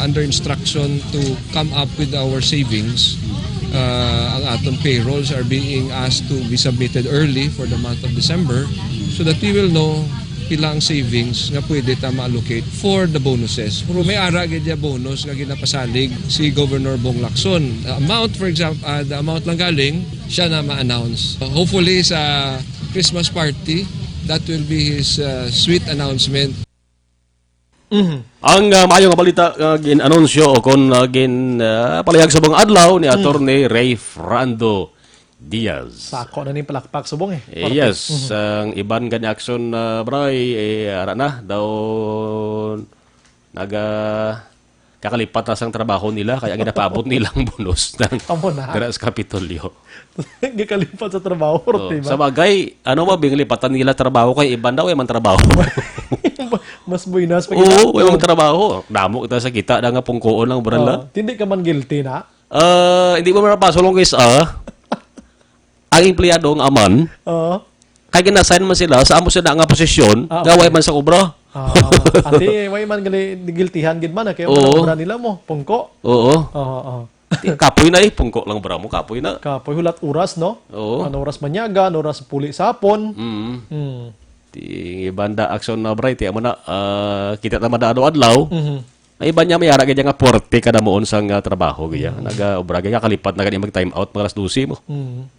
[SPEAKER 9] under instruction to come up with our savings ang aton payrolls are being asked to be submitted early for the month of December so that we will know ilang savings nga pwede ta ma-allocate for the bonuses. Pero may ara gid bonus nga ginapasalig si Governor Bong Lacson. The amount, for example, the amount lang galing, siya na ma-announce. Hopefully sa Christmas party, that will be his sweet announcement.
[SPEAKER 8] Ang maayo nga balita gin-anunsyo o kon palihag sa buong adlaw ni Attorney Ray Frando Diaz.
[SPEAKER 1] Sako na ni palakpak subong
[SPEAKER 8] Yes, ang iban gani action bray ara na daw kakalipat na sang trabaho nila kaya ginapaabot nilang bonus ng
[SPEAKER 1] Amo na.
[SPEAKER 8] dira sa Kapitolyo.
[SPEAKER 1] Gikalipat sa trabaho, diba?
[SPEAKER 8] Sa bagay, ano ba bing lipatan nila trabaho kay iban daw ay man trabaho.
[SPEAKER 1] Mas buinas pa
[SPEAKER 8] Oo, ay man trabaho. Damo kita sa kita da nga pungkoon lang buran lang.
[SPEAKER 1] Hindi ka man guilty na.
[SPEAKER 8] Hindi mo marapasulong guys ang empleyado ng aman, kaya ginasign man sila, sa amo sila nga posisyon, gaway man sa kubra.
[SPEAKER 1] Ati, may man giltihan gid man, kaya
[SPEAKER 8] Oo.
[SPEAKER 1] man nila mo, pungko.
[SPEAKER 8] Oo.
[SPEAKER 1] Oo.
[SPEAKER 8] Kapoy na pungko lang bra mo, kapoy na.
[SPEAKER 1] Kapoy hulat oras, no?
[SPEAKER 8] Oo.
[SPEAKER 1] Ano oras manyaga, ano oras puli sapon.
[SPEAKER 8] Ti banda action na bright, amo na, kita na madado-adlaw. Ay iba niya may ara gaya nga porte kada moon sang trabaho gaya. Naga-obra gaya kalipat na gani mag-time out mga alas 12 mo.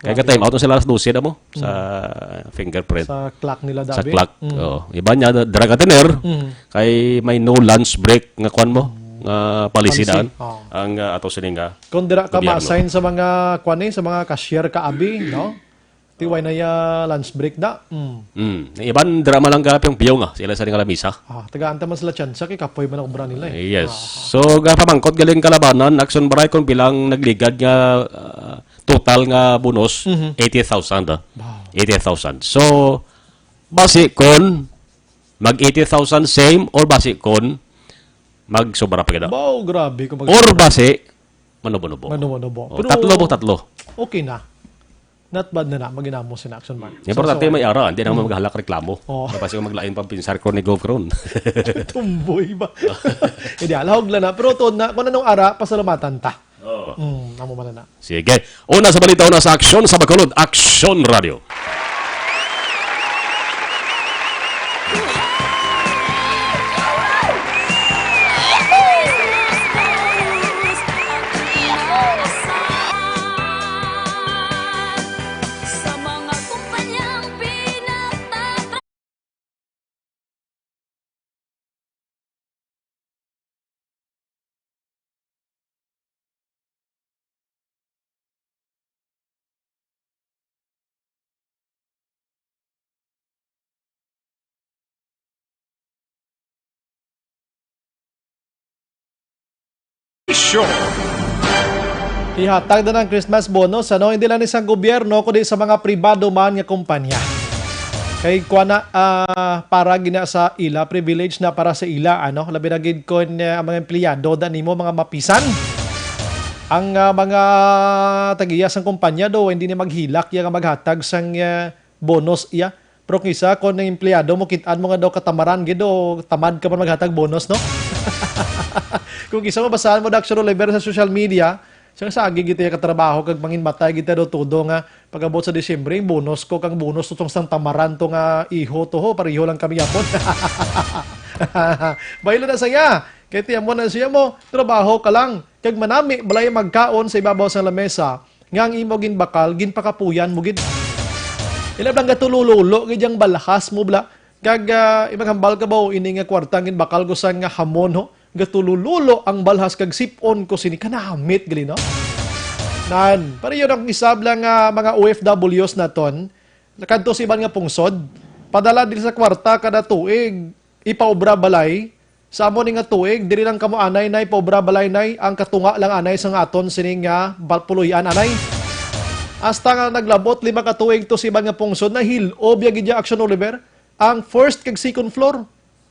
[SPEAKER 8] Kaya ka-time out na sila alas 12 na mo sa fingerprint.
[SPEAKER 1] Sa clock nila dabi.
[SPEAKER 8] Sa clock. Oo. Iba niya drug attender kay may no lunch break nga kwan mo nga palisidaan ang ato sini nga.
[SPEAKER 1] Kung dira ka
[SPEAKER 8] gobyerno.
[SPEAKER 1] ma-assign sa mga kwan sa mga cashier ka abi, no? Tiway na ya lunch break da.
[SPEAKER 8] Iban drama lang gapyung piyo nga sila sa nga lamisa.
[SPEAKER 1] Tagaan ta man sila chance kay kapoy man ang obra nila eh.
[SPEAKER 8] Yes. So gapamangkot galing kalabanan action baray kon bilang nagligad nga total nga bonus 80,000 80,000. So base kon mag 80,000 same or base kon mag sobra pa gid.
[SPEAKER 1] Wow, grabe kung
[SPEAKER 8] Or base manubo-nubo.
[SPEAKER 1] Manubo.
[SPEAKER 8] O, tatlo.
[SPEAKER 1] Okay na. Not bad na maginamo si Action Man.
[SPEAKER 8] Importante may ara, hindi na maghalak reklamo.
[SPEAKER 1] Oo.
[SPEAKER 8] Tapos yung maglain pang pinsar ko ni Govcron.
[SPEAKER 1] Tumboy ba? Hindi, alahog lang na. Pero to na, kung anong ara, pasalamatan ta.
[SPEAKER 8] Oo.
[SPEAKER 1] Amo man na.
[SPEAKER 8] Sige. Una sa balita, una sa aksyon sa Bacolod, Action Radio.
[SPEAKER 10] Sa mga kumpanyang pinagtatrabaho.
[SPEAKER 1] Ihatag na ng Christmas bonus, ano? Hindi lang isang gobyerno, kundi sa mga pribado man nga kumpanya. Kay kuana para gina sa ila, privilege na para sa ila, ano? Labi na gid kon ang mga empleyado, dani mo mga mapisan. Ang mga tagiya sang kumpanya do, hindi ni maghilak ya nga maghatag sang bonus iya. Pero kisa kon ang empleyado mo kitaan mo nga daw katamaran gid do, tamad ka man maghatag bonus, no? Kung kisa mo basahan mo Dr. Oliver sa social media, siya sa agi gito yung katrabaho kag mangin matay gito do tudo nga pagabot sa Disyembre bonus ko kang bonus tutong sang tamaran to nga iho to ho pareho lang kami yapon. Baylo na saya. Kay tiyan mo na siya mo trabaho ka lang kag manami balay magkaon sa ibabaw sa lamesa nga ang imo gin bakal gin pakapuyan mo gid. Ilab lang gatulululo gid yang balahas mo bla kag ibang hambal ka ba ini nga kwarta gin bakal ko sang nga hamon ho gatulululo ang balhas kag sipon ko sini kanamit gali no. Nan, para yun ang isabla nga mga OFWs naton, nakadto si iban nga pungsod, padala din sa kwarta kada tuig, ipaobra balay, sa amo ni nga tuig, diri lang kamo anay na ipaobra balay nay, ang katunga lang anay sa nga aton sining nga puluyan anay. Hasta nga naglabot 5 ka tuig to si iban nga pungsod na hilob ya gid Action Oliver, ang first kag second floor.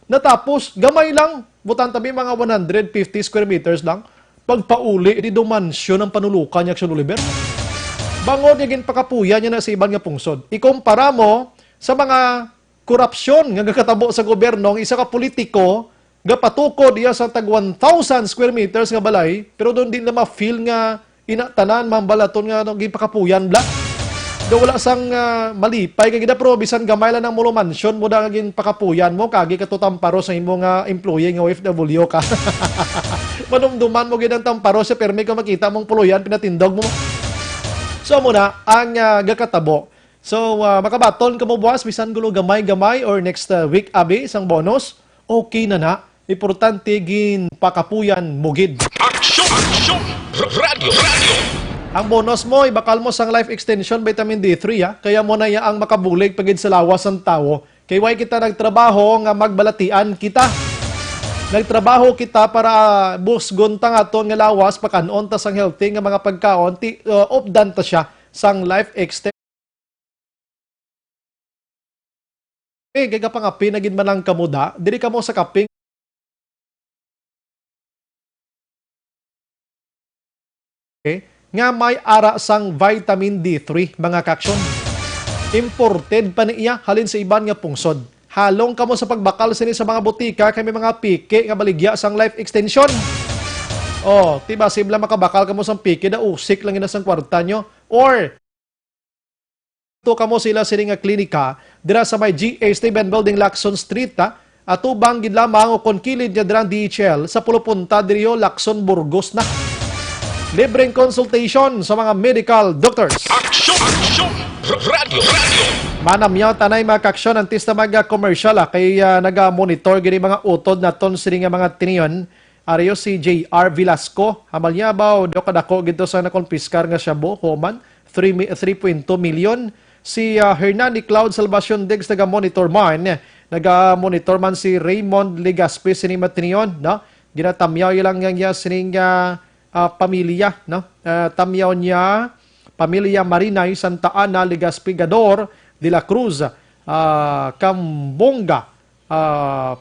[SPEAKER 1] Natapos, gamay lang. Butan tabi mga 150 square meters lang. Pagpauli, di mansyon ang panulukan niya Action Oliver. Bangod niya pakapuya niya na sa ibang nga pungsod. Ikumpara mo sa mga korupsyon nga katabo sa gobyerno, isa ka politiko, nga patukod iya sa tag 1,000 square meters nga balay, pero doon din na ma-feel nga inatanan mambalaton nga nung gipakapuyan bla. Do wala sang malipay kay gida pero bisan gamay lang ng mulo mansion mo da gin pakapuyan mo kagi katutamparo sa imo nga employee nga OFW ka. Manumduman mo gid ang tamparo sa permi ko makita mong puluyan pinatindog mo. So muna ang gakatabo. So makabaton ka mo buwas bisan gulo gamay-gamay or next week abi isang bonus. Okay na. Importante gin pakapuyan mugid.
[SPEAKER 2] Action! Radio!
[SPEAKER 1] Ang bonus mo, ibakal mo sang life extension vitamin D3 kaya mo na ang makabulig pagid sa lawas ng tao. Kay why kita nagtrabaho nga magbalatian kita. Nagtrabaho kita para busgon ta nga aton nga lawas pakanon ta sang healthy nga mga pagkaon opdan ta siya sang life extension. Kay kapangapi na gid man lang kamuda, diri ka mo sa kaping nga may ara sang vitamin D3 mga kaksyon. Imported pa niya halin sa iban nga pungsod. Halong kamo sa pagbakal sini sa mga butika kay may mga pike nga baligya sang life extension. Oh, tiba sibla makabakal kamo sang pike da usik lang ina sang kwarta nyo or to kamo sila sini nga klinika dira sa may GA Steven Building Lacson Street atubang gid lamang o konkilid niya dirang DHL sa pulupunta diriyo Lacson Burgos na. Libreng consultation sa mga medical doctors.
[SPEAKER 2] Action! Radio!
[SPEAKER 1] Manamyaw tanay mga kaksyon ang tista mga commercial kay naga-monitor gini mga utod na ton sini nga mga tiniyon. Ariyo si JR Velasco. Hamal niya ba do kadako gito sa nakonpiskar nga shabu human 3.2 million. Si Hernani Cloud Salvacion Diggs naga-monitor man. Naga-monitor man si Raymond Legaspi sini matiniyon, no? Ginatamyaw ilang nga sini pamilya, no? Tamyaw niya pamilya Marinay Santa Ana Legaspi Gador de la Cruz Cambonga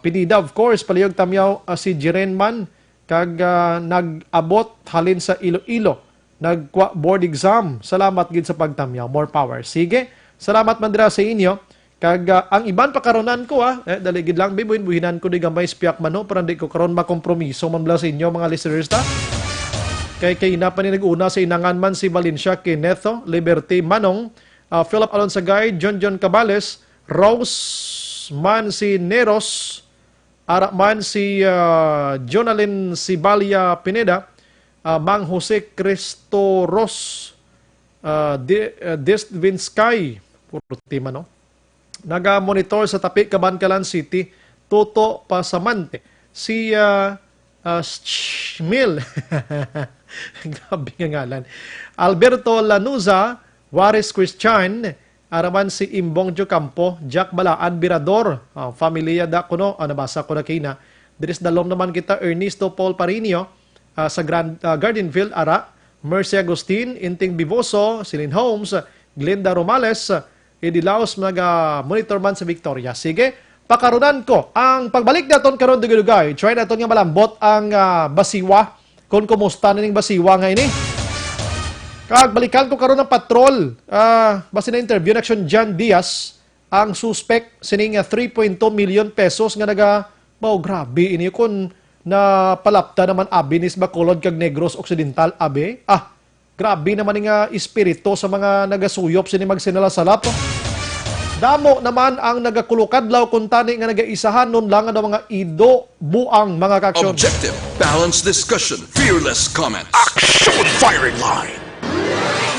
[SPEAKER 1] pinida of course palihog tamyaw si Jirenman kag nag-abot halin sa Iloilo nagwa board exam. Salamat gid sa pagtamyaw, more power. Sige, salamat man dira sa inyo kag ang iban pakaronan ko dali gid lang bibuhin ko di gamay spiak man no para di ko karon makompromiso man bla sa inyo mga listeners ta. Kay na pa ni nag-una sa inangan man si Valencia Kinetho, Liberty Manong, Philip Alonsagay, John Cabales, Rose man si Neros, Ara man si Jonalyn Sibalia Pineda, Mang Jose Cristo Ros, Destvinskay, puro tima no? Naga-monitor sa Tapi, Cabancalan City, Toto Pasamante, si Schmil, grabe nga ngalan. Alberto Lanuza, Juarez Christian, araman si Imbong Jocampo, Jack Balaan Birador, familia da kuno, nabasa ko na kina. Diris dalom naman kita Ernesto Paul Parinio sa Gardenville Ara, Mercy Agustin, Inting Biboso, Celine Holmes, Glenda Romales, Edilaos mga monitor man sa Victoria. Sige, pakarunan ko ang pagbalik naton karon dugay-dugay. Try naton nga malambot ang basiwa. Kung kumusta na ning basiwa nga ini. Kag balikan ko karon ng patrol. Basta na interview na action John Diaz, ang suspect sining 3.2 million pesos nga grabe ini kun na palapta naman abi nis Bacolod kag Negros Occidental abi. Grabe naman nga espiritu sa mga nagasuyop sini magsinalasalap. Damo naman ang nagakulukadlaw kung tani nga nagaisahan nun lang ang mga ido buang mga kaksyon.
[SPEAKER 5] Objective, balanced discussion, fearless comments.
[SPEAKER 2] Action! Firing line!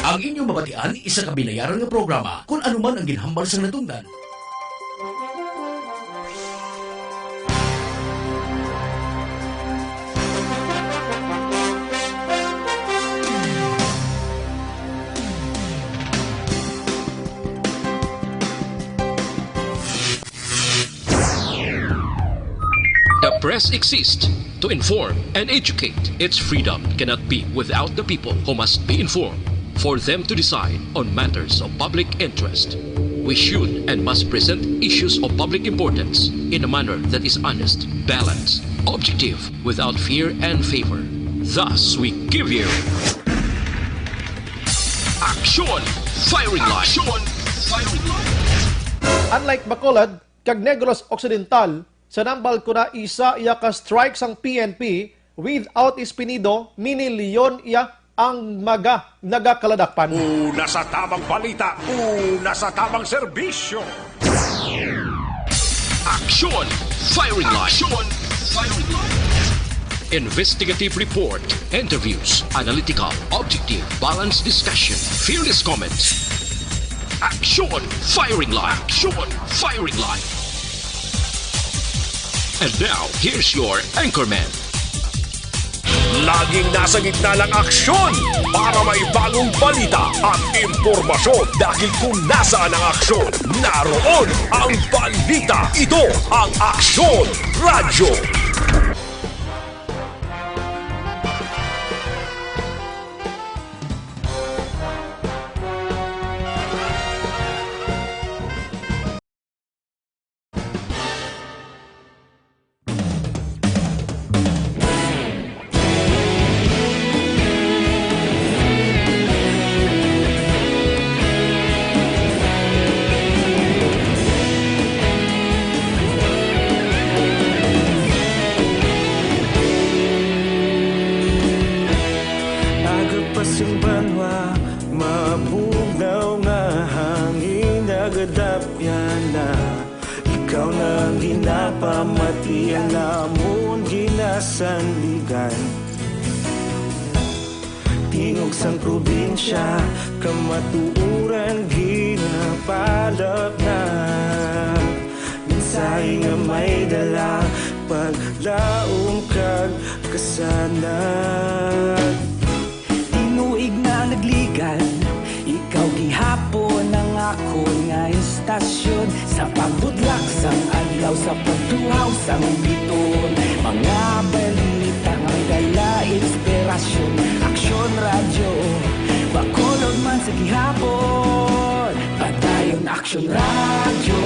[SPEAKER 11] Ang inyong mabatian, isa ka binayaran nga programa kung anuman ang ginhambal sa natungdan.
[SPEAKER 12] The press exists to inform and educate. Its freedom cannot be without the people who must be informed for them to decide on matters of public interest. We should and must present issues of public importance in a manner that is honest, balanced, objective, without fear and favor. Thus, we give you Action! Firing Line! Action! Firing Line!
[SPEAKER 1] Unlike Bacolod, kag Negros Occidental, sa nambal ko na isa iya ka strike sang PNP without Espinido, minilyon iya ang nagakaladakpan.
[SPEAKER 13] Una sa tamang balita, una sa tamang serbisyo.
[SPEAKER 12] Action! Firing line! Action! Firing line! Investigative report, interviews, analytical, objective, balanced discussion, fearless comments. Action! Firing line! Action! Firing line! And now, here's your anchorman.
[SPEAKER 13] Laging nasa gitna ng aksyon para may bagong balita at impormasyon. Dahil kung nasaan ang aksyon, naroon ang balita. Ito ang Aksyon Radyo.
[SPEAKER 6] Agapasang banwa, mabugnaw nga hangin nagadapyan na. Ikaw na ang ginapamatian namon ginasandigan. Tingog sang probinsya, kamatuuran ginapalap na. Minsay nga may dala, paglaom kag kasanag.
[SPEAKER 7] Tinuig na nagligan, ikaw gihapon ang ako nga istasyon. Sa pagbudlak sang adlaw, sa pagtuhaw sang biton. Mga balita nga may dala inspirasyon. Aksyon Radyo, bakolod man sa gihapon. Padayon Aksyon Radyo,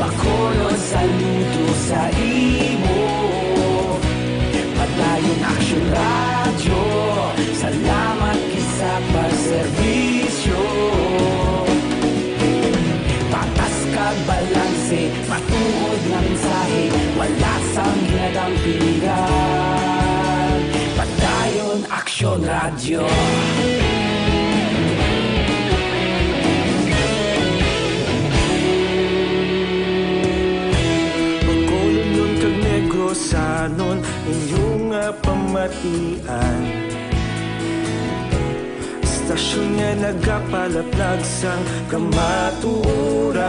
[SPEAKER 7] bakolod saludo sa imo. Padayon Aksyon Radyo, salamat kisa pagserbisyo. Patas kag balanse, matuod nga mensahe, wala sang ginadampingan. Padayon Aksyon Radyo.
[SPEAKER 6] Bakolod nun kag Negrosanon, inyong nga pamatian. Istasyon nga nagapalaplag sang kamatuoran.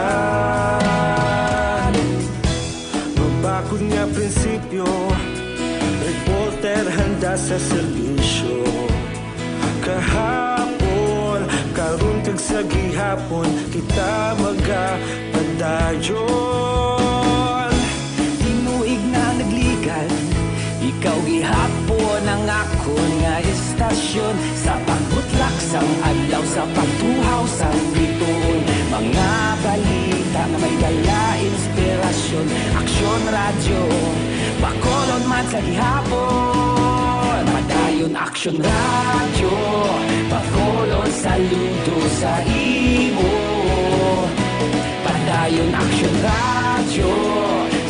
[SPEAKER 6] Mabakod nga prinsipyo, reporter handa sa serbisyo. Kahapon, karon kag sa gihapon, kita magapadayon.
[SPEAKER 7] Tinuig na nagligan, ikaw gihapon ang ako nga istasyon. Sa pagbutlak sang adlaw, sa pagtuhaw sang biton. Mga balita na may dala inspirasyon. Aksyon Radyo, bakolod man sa gihapon. Padayon Aksyon Radyo, bakolod saludo sa imo. Padayon Aksyon Radyo,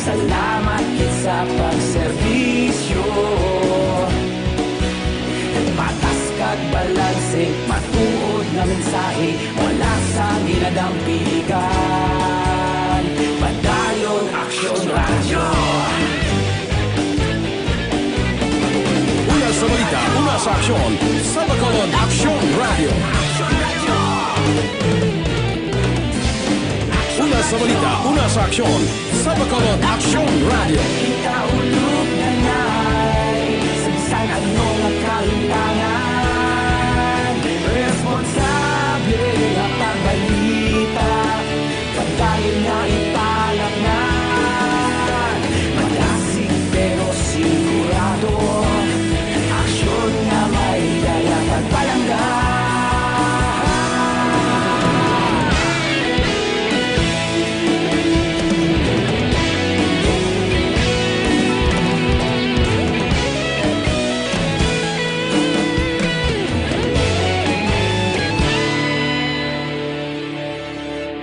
[SPEAKER 7] salamat kit sa pagserbisyo. Patas kag balanse, matuod na mensahe, wala sa ginadampingan. Padayon Aksyon Radyo.
[SPEAKER 13] Una sa balita, una sa aksyon, sa Bacolod Aksyon Radio. Una sa balita, una sa aksyon, sa Bacolod Aksyon Radio.
[SPEAKER 7] Ikaulog na na'y sabisan ano nga kalintangan. Responsable na pagbalita, pagdayon na ipalat na. Malasig pero sigurado, aksyon na may dala pagpalanggan.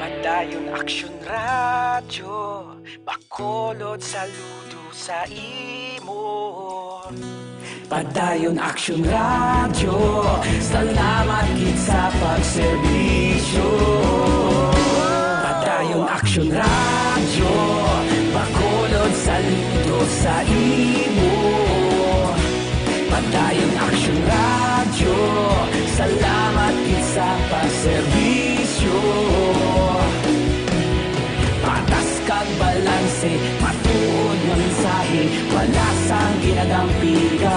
[SPEAKER 7] Padayon Aksyon Radyo, bakolod saludo sa imo. Padayon Action Radio, salamat gid sa pagserbisyo. Padayon Action Radio, bakolod saludo sa imo. Padayon Action Radio, salamat gid sa pagserbisyo. Patas kag balanse, matuod nga mensahe, wala sang ginadampigan.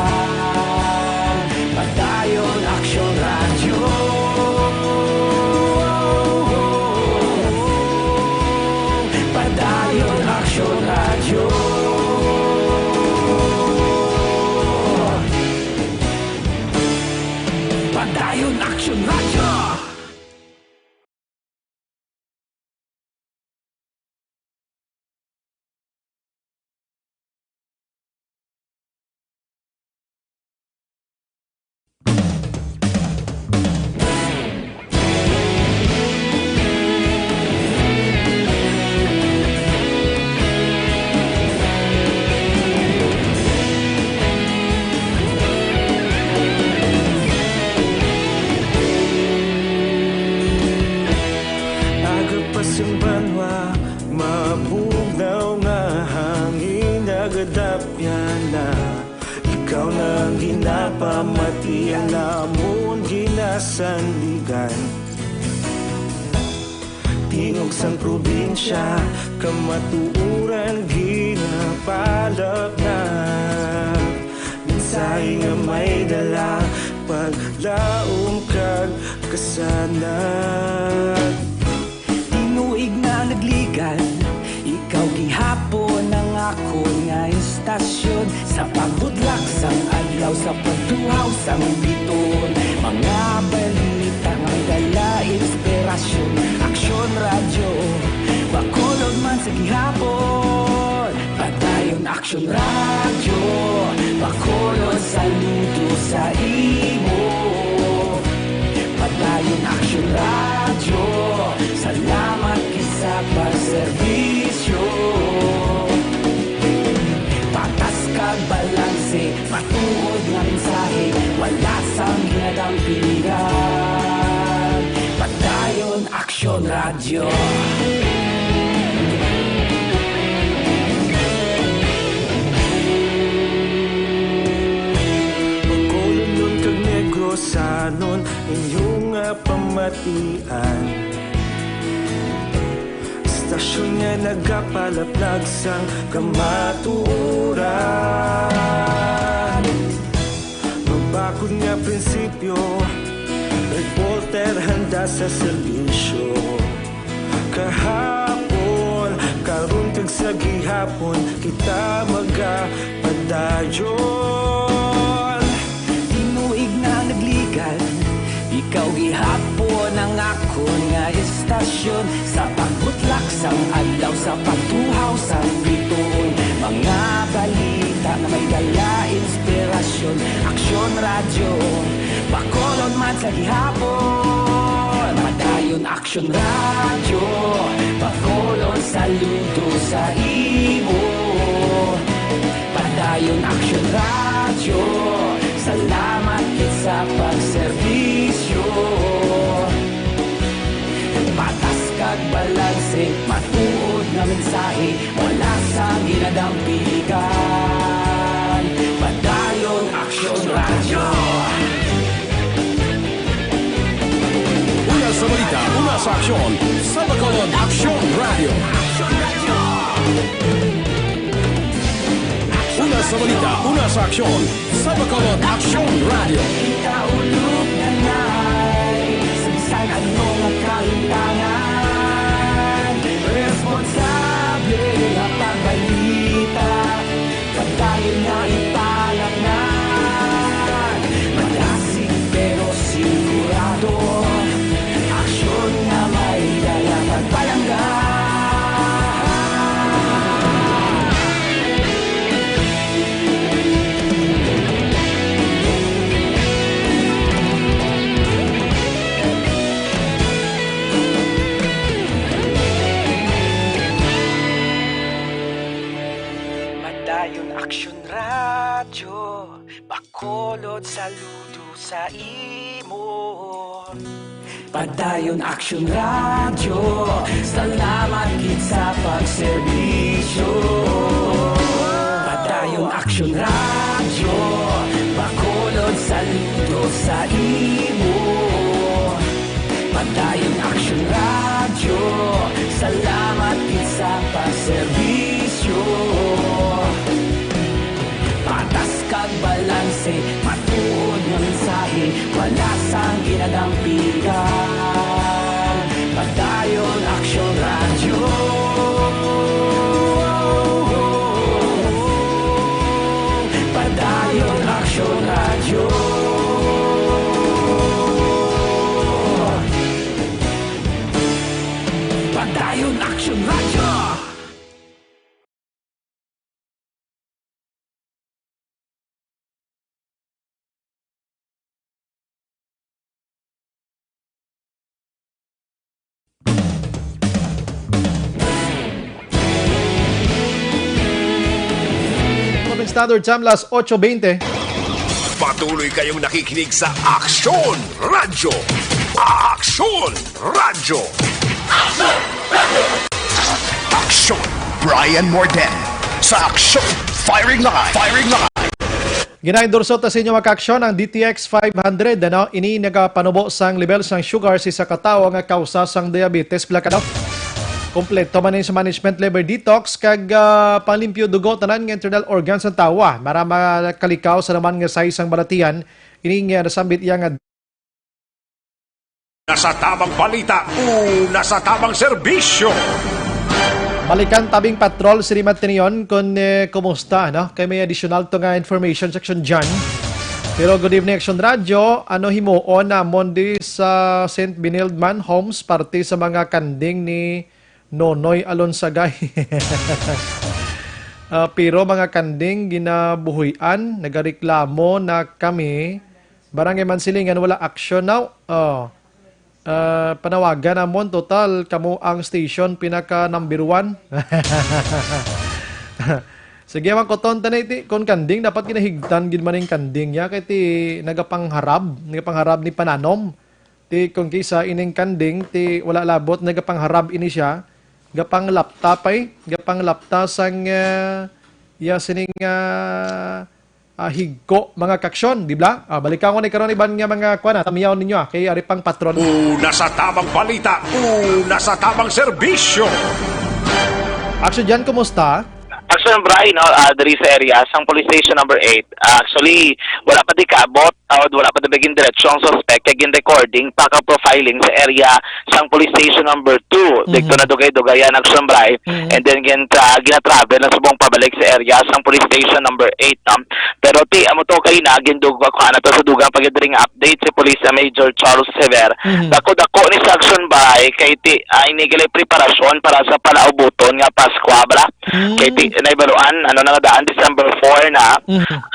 [SPEAKER 7] Padayon Action Radio. Padayon Action Radio. Padayon Action Radio.
[SPEAKER 6] Mabugnaw nga hangin nagadapyan na ikaw nang ginapamatian namon ginasandigan. Tingog sang probinsya kamatuuran ginapalak na mensahe nga may dala paglaom kag kasanag.
[SPEAKER 7] Tinuig na nagligan, ikaw gihapon ang ako nga istasyon. Sa pagbudlak sang adlaw, sa pagtuhaw sang biton, mga balita nga may dala inspirasyon. Action Radio, bakolod man sa gihapon. Padayon Action Radio, bakolod saludo sa imo. Padayon Action Radio, salamat sa pagserbisyo. Patas kag balanse, matuod nga mensahe, wala sang ginadampigan. Padayon Action Radio.
[SPEAKER 6] Bakolod nun kag Negrosanon inyong pamatian. Stasyon nga nagapalaplag sang kamatuoran. Mabakod nga prinsipyo, reporter handa sa serbisyo. Kahapon, karon kag sa gihapon, kita magapadayon.
[SPEAKER 7] Tinuig na nagligan, ikaw gihapon ang ako nga istasyon. Sa pagbutlak sang adlaw, sa pagtuhaw sang biton, mga balita na may dala inspirasyon. Action Radio, bakolod man sa gihapon. Padayon Action Radio, bakolod saludo sa imo. Padayon Action Radio, salamat sa pagserbisyo. Patas kag balanse, matuod nga mensahe, wala sang ginadampigan. Padayon Action Radio.
[SPEAKER 13] Una sa balita, una sa aksyon, sa Bacolod Action Radio. Una sa balita, una sa aksyon, sa Bacolod Action Radio.
[SPEAKER 7] Ikaulog na na'y sabisan ano nga kaintangan. Responsable ang pagbalita, padayon na ipalangan. Malasig pero sigurado, aksyon na may dalang pagpalanggan.
[SPEAKER 6] Bakulod saludo sa imo.
[SPEAKER 7] Padayon Action Radio, salamat gid sa pagserbisyo. Padayon Action Radio, bakulod saludo sa imo. Padayon Action Radio, salamat gid sa pagserbisyo. Patas kag balanse, matuod nga mensahe, wala sang ginadampigan. Padayon Action Radio. Padayon Action Radio. Padayon Action Radio.
[SPEAKER 1] Standard Time, las 8:20.
[SPEAKER 13] Patuloy kayong nakikinig sa Aksyon Radyo. Aksyon Radyo.
[SPEAKER 2] Aksyon Brian Morden sa Aksyon Firing Line. Firing Line.
[SPEAKER 1] Ginaendorso ta sa inyo maka-aksyon ang DTX 500 ano ini nagapanubo sang level sang sugar sa katawo nga kausa sang diabetes plakado. Kompleto man sa management liver detox kag panglimpyo dugo tanan nga internal organs sa tawa para makalikaw sa naman nga size sang balatian ini nga nasambit iya nga
[SPEAKER 13] Nasa tamang balita o nasa tamang serbisyo.
[SPEAKER 1] balikan tabing patrol si Rimatinion kung kumusta no kay may additional to nga information section dyan. Pero good evening Action Radio, ano himuon na Monday sa St. Benildman Homes parte sa mga kanding ni Nonoy Alonsagay. Pero mga kanding ginabuhuyan, nagareklamo na kami. Barangay Mansilingan wala action now. Panawagan namon total kamo ang station pinaka number 1. Sige man ko ton tanay ti kon kanding dapat ginahigtan gid maning kanding ya kay ti nagapangharab ni pananom. Ti kung kisa ining kanding ti wala labot nagapangharab ini siya. Gapang laptop gapang laptop sang ya sining higko mga kaksyon, di ba? Balikan ko ni karon iban nga mga kuan tamiyaw ninyo kay ari pang patron.
[SPEAKER 13] Nasa tamang balita o nasa tamang serbisyo.
[SPEAKER 1] Action dyan, kumusta?
[SPEAKER 14] Action Brian, dari sa area sang police station number 8. Actually, wala pa di kabot, wala pa di biging diretsyon suspect kay gin recording paka profiling sa area sang police station number 2. Dito na dugay-dugayan Action Brian. And then gina-travel na subong pabalik sa area sang police station number 8. Pero ti amo to kay na gindugwa ko ana to sa dugang pagidring update si Police Major Charles Sever. Dako-dako ni sa Action Brian kay ti inigilay preparasyon para sa palaubuton nga Pasko bala. Kay ti naibaluan daan December 4 na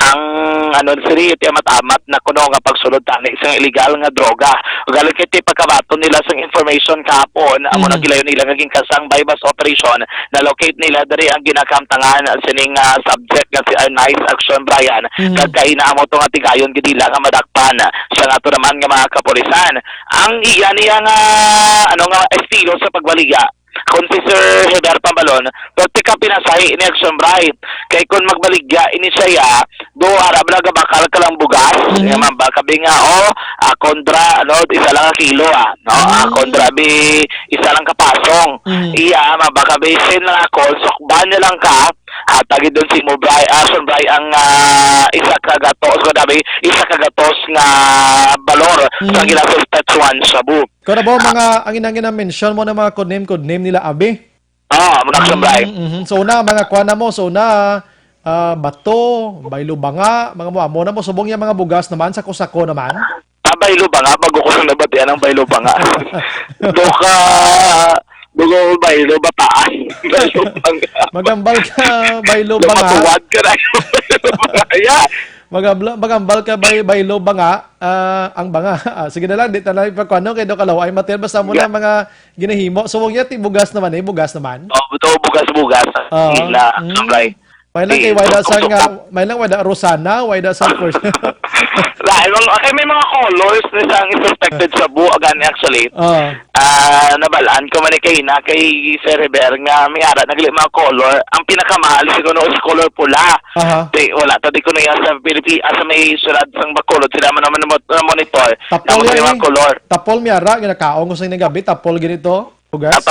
[SPEAKER 14] ang siri ti matamat na kuno nga pagsulod tani isang illegal nga droga. Ugaling kiti pagkabaton nila sang information kahapon amo nagilayon nila naging kasang bypass operation na locate nila diri ang ginakamtangan sining subject nga si Nice Action Brian kag kainaamo to nga tigayon gid nila nga madakpan sa ato naman nga mga kapulisan. Ang iya niya nga estilo sa pagbaliga kung si Sir Heber Pambalon, pati ka pinasahi ni Action Bright. Kay kung magbaligya, ini siya, do arab laga bakal ka lang bugas, nga mabakabi nga, kontra, isa lang kilo, kontra bi, isa lang kapasong. Iya, mabakabi, sin lang ako, sokban niya lang ka, hatagi doon si Mubray, Action Bright ang isa kagatos nga balor sa ginasuspect Juan Shabu.
[SPEAKER 1] Kung na ba mga ang inangin mention mo na mga codename nila abi?
[SPEAKER 14] Mga Action Bright.
[SPEAKER 1] So una mga kuan na mo, so una bato, baylo banga, mga mo na mo subong yung mga bugas naman sa kusako naman.
[SPEAKER 14] Baylo banga, magkukulang na batian ang baylo banga. Dugo baylo bataan. Baylo banga.
[SPEAKER 1] Magambal ka baylo banga.
[SPEAKER 14] Lumatuwad ka na. Yeah.
[SPEAKER 1] Magambal ka baylo banga, ang banga. Sige na lang, di tayo pagkano kay do kalaway material basta mo na mga ginahimo. So wag ti bugas naman bugas naman.
[SPEAKER 14] Buto bugas. Ila, right.
[SPEAKER 1] May lang kay wala Rosana, wala sa first.
[SPEAKER 14] Okay, may mga colors na isang suspected sa buo gani actually. Nabalaan ko man kay na kay Sir Heber nga may ara nagli mga color. Ang pinakamahal siguro sa color pula. Di wala ta di ko na yan sa Pilipinas sa may sulad sang bakulod sila man naman na monitor.
[SPEAKER 1] Tapol
[SPEAKER 14] mga
[SPEAKER 1] yan
[SPEAKER 14] color.
[SPEAKER 1] Tapol mi ara ginakaon ko sa gabi tapol ganito. Bugas.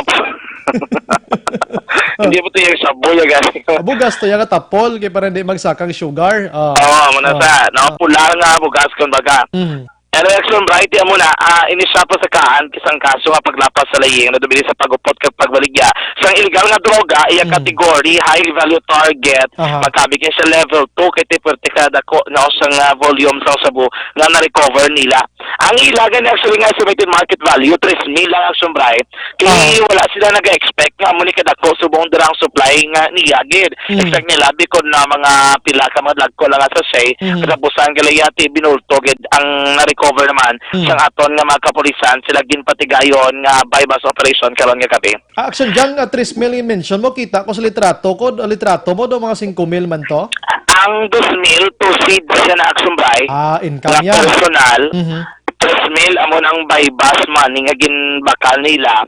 [SPEAKER 14] Hindi mo to yung saboy gani.
[SPEAKER 1] Bugas to yung tapol kay para hindi magsakang sugar.
[SPEAKER 14] Manasa, pula nga bugas kon baga. Election bright mo na inisya pa sa kaan kisang kaso nga paglapas sa laying na dubili sa pagupot kag pagbaligya sang illegal nga droga iya category high value target magkabig sa level 2 kay kada ko na sang volume sa sabu nga na-recover nila ang ilagan actually nga estimated market value 3,000 lang action bright kay wala sila nag-expect nga muni kadako subong darang supply nga niyagid expect nila bikod na mga pila ka mga lagko lang sa say katapusan galayati binulto gid ang na-recover naman sang aton nga mga kapulisan sila ginpatigayon nga bypass operation karon nga gabi.
[SPEAKER 1] Action dyan 3 million mention mo kita ko sa litrato ko litrato mo do mga 5 mil man to.
[SPEAKER 14] Ang 2,000 proceed siya na action buy.
[SPEAKER 1] Income yan.
[SPEAKER 14] Personal. 3,000 amon ang bypass money nga ginbakal nila.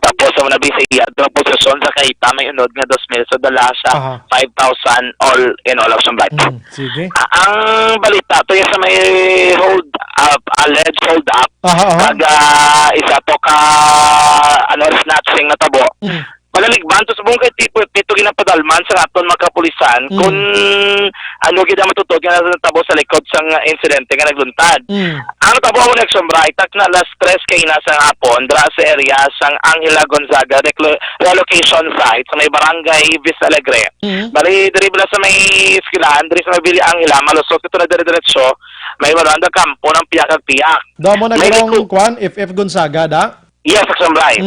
[SPEAKER 14] Tapos sa nabi sa iya do posisyon sa kaita may unod nga 2,000 so dala sa 5,000 all in all action buy.
[SPEAKER 1] Sige.
[SPEAKER 14] Ang balita to yung sa may hold up alleged hold up pag isa to ka snatching na tabo palaligban to subong kay tito ginapadalman sa aton mga kapulisan kung ano gid matutod nga natabo sa likod sang insidente nga nagluntad. Ang tabo mo action bright tak na last stress kay nasa hapon dra sa area sang Angela Gonzaga relocation site sa may barangay Vista Alegre. Bali diri bala sa may eskwelahan diri sa Mabili Angela malusot ito na diretso may baranda kampo ng piyak-piyak.
[SPEAKER 1] Do mo nagkarong kwan FF Gonzaga da?
[SPEAKER 14] Yes, action bright.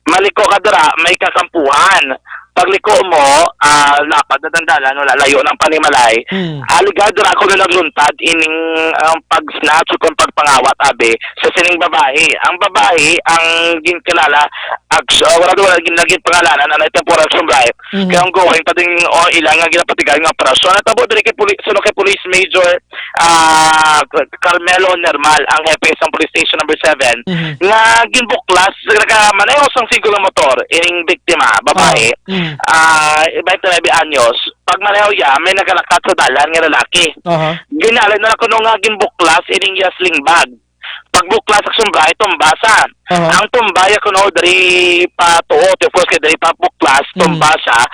[SPEAKER 14] Maliko ka dira, may kakampuhan. Pagliko mo, lapad na dandalan, wala layo ng panimalay. Aligad dira ako na nagluntad ining pag-snatch o kung pagpangawat abe sa sining babae. Ang babae, ang ginkilala, wala ginagin pangalanan, na temporal sumbray. Kaya ang going, pading ilang nga ginapatigay ng operasyon. At tabo, diri kay Police Major Carmelo Nermal, ang hepe sa Police Station number 7, nga ginbuklas, nagkamaneho sang siguro motor, ining biktima, babae, 29 anyos, pag maneho ya, may nagalakat sa dalan nga lalaki. Ginalay na ako nung ginbuklas, ining yasling bag. Pagbuklas sa sumbay, tumbasa. Ang tumbaya ko no, dari pa tuot, tapos kaya dari pa buklas, tumbasa.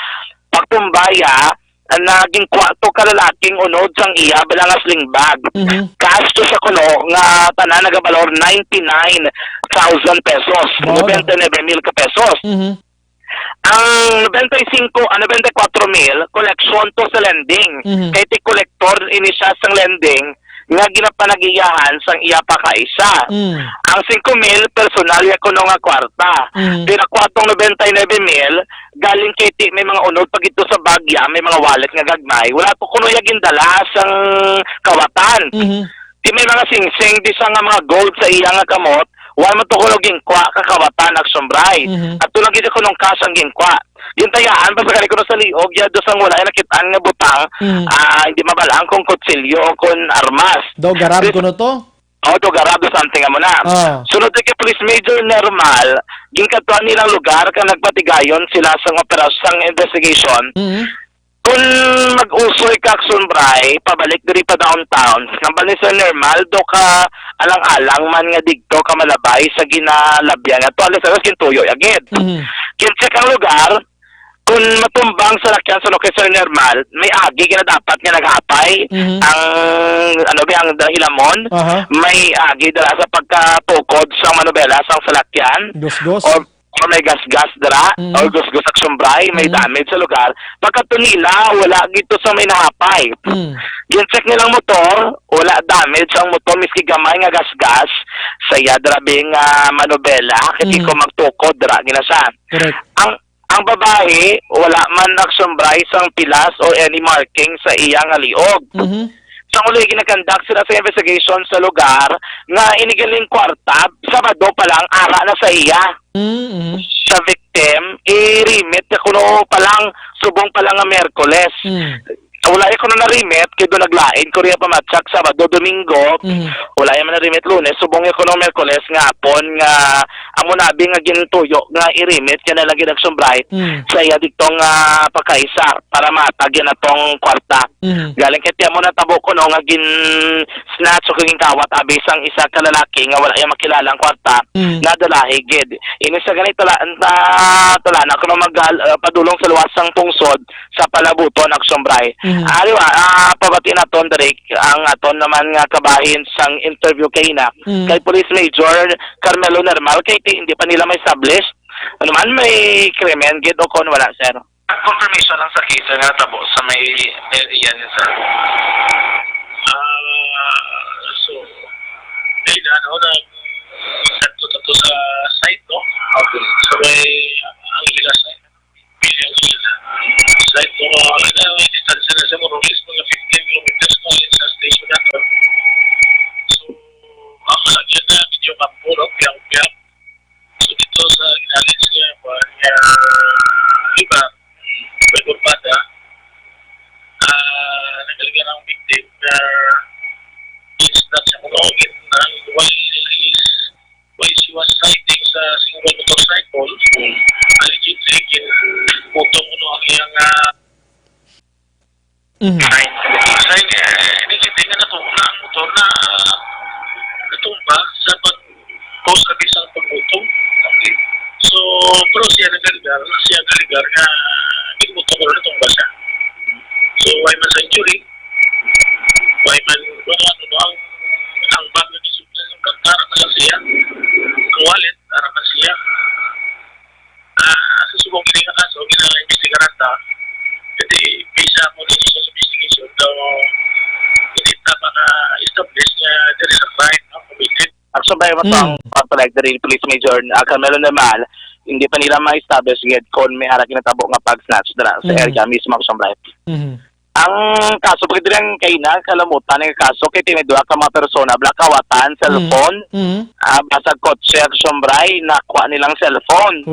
[SPEAKER 14] Pag tumbaya, naging kwarto ka lalaking unod sang iya bilang sling bag. Cash to sa kuno nga tanan nagabalor 99,000 pesos. 99,000 ka pesos. Ang 94,000 collection to sa lending. Kay ti collector inisya sang lending nga ginapanagiyahan sang iya pa kaisa. Ang 5,000 personal ya kuno nga kwarta. Pira kwatong 99,000 galing kay ti may mga unod pag ito sa bagya, may mga wallet nga gagmay. Wala to kuno ya gindala sang kawatan. Ti may mga singsing di sa nga mga gold sa iya nga kamot. Wala man to kuno ginkwa kakawatan agsombray. At tulad gid ko nung kasang ginkwa. Yung tayaan basta kani kuno sa liog ya do sang wala nakitaan nga butang, hindi mabalaan kung kutsilyo o kung armas.
[SPEAKER 1] Do garab kuno to?
[SPEAKER 14] To garab do something mo na. Sunod kay Police Major Normal, ginkatuan nilang lugar kang nagpatigayon sila sang operasyon sang investigation. Kung mag-usoy ka Aksunbray, pabalik diri pa downtown, nambal ni Sir Normal, do ka alang-alang man nga digto ka malabay sa ginalabyan. At alas alas kintuyo agad. Kincheck ang lugar, kung matumbang sa lakyan sa Sir Normal, may agi na dapat nga naghapay. Ang hilamon, may agi dala sa pagkatukod sa manobela sang salakyan.
[SPEAKER 1] Gusgos.
[SPEAKER 14] O may gas-gas dara, o gusgos at sumbray, may damage sa lugar. Pagkato nila, wala gito sa may nahapay. Gin-check nilang motor, wala damage ang motor, miski gamay nga gas-gas, saya drabing manobela, kiti ko magtukod, dara, ginasa. Ang babae, wala man nagsumbray sang pilas or any marking sa iyang liog. Sa uli ginakandak sila sa investigation sa lugar nga inigaling kwarta, Sabado pa lang ara na sa iya. Sa victim, i-remit na kuno pa lang, subong pa lang nga Merkules. wala ko na narimit, kaya doon naglain, Korea pamatsak, Sabado, Domingo, wala yung narimit Lunes, subong ko ng Merkules nga hapon, nga, amo nabi nga gintuyo, nga irimit, kaya nalagyan action bright, sa iya diktong pagkaisa, para matagyan na tong kwarta. Galing kaya tiyan mo na tabo ko, no, nga snatch o kaging kawat, abis ang isa kalalaki, nga wala yung makilalang kwarta, nadalahigid. Ini sa ganito, talana ko na padulong sa luwasang pungsod, sa palabuton, action bright. Ariwa, pabati na ton Derek, ang aton naman nga kabahin sang interview kay na kay Police Major Carmelo Normal kay hindi pa nila may establish ano man may krimen gid o kon wala sir. Confirmation lang sa case nga tabo sa may yan sir. So ay na no na to sa site no. Okay. So may ang ila site. Site to distansya na sa mga mga 15 kilometers na sa station na to. So, ang malagyan na video map po, no? Piyang-piyang. So, dito sa inalis niya, iba, may burbada, nagalingan ang victim na is not sa mga ogit na while she was riding sa single motorcycle, allegedly, putong ano ang iyang hindi nga natuna ang motor na natumba sa pag-post na bisang pag-utong. Okay. So, pero siya nagaligar nga hindi motor na natumba siya. So, why man sa injury? Why man, ang bag na nisuplan ng kantara na siya. Ang wallet, araman siya. Sa subong hindi nga kaso, ginala-investigaran ta. Jadi, bisa mo din sa investigation daw hindi tama na establish na there is a crime, no? Committed. Actually, ba yung matang like the Police Major Carmelo Normal, hindi pa nila ma-establish yet kung may harap kinatabo nga pag-snatch na sa area mismo sa Bright. Ang kaso, pagkita lang kayo na, kalamutan ng kaso, kay tinidwa ka mga persona, blakawatan, cellphone, basag kotse, action bray, nakuha nilang cellphone.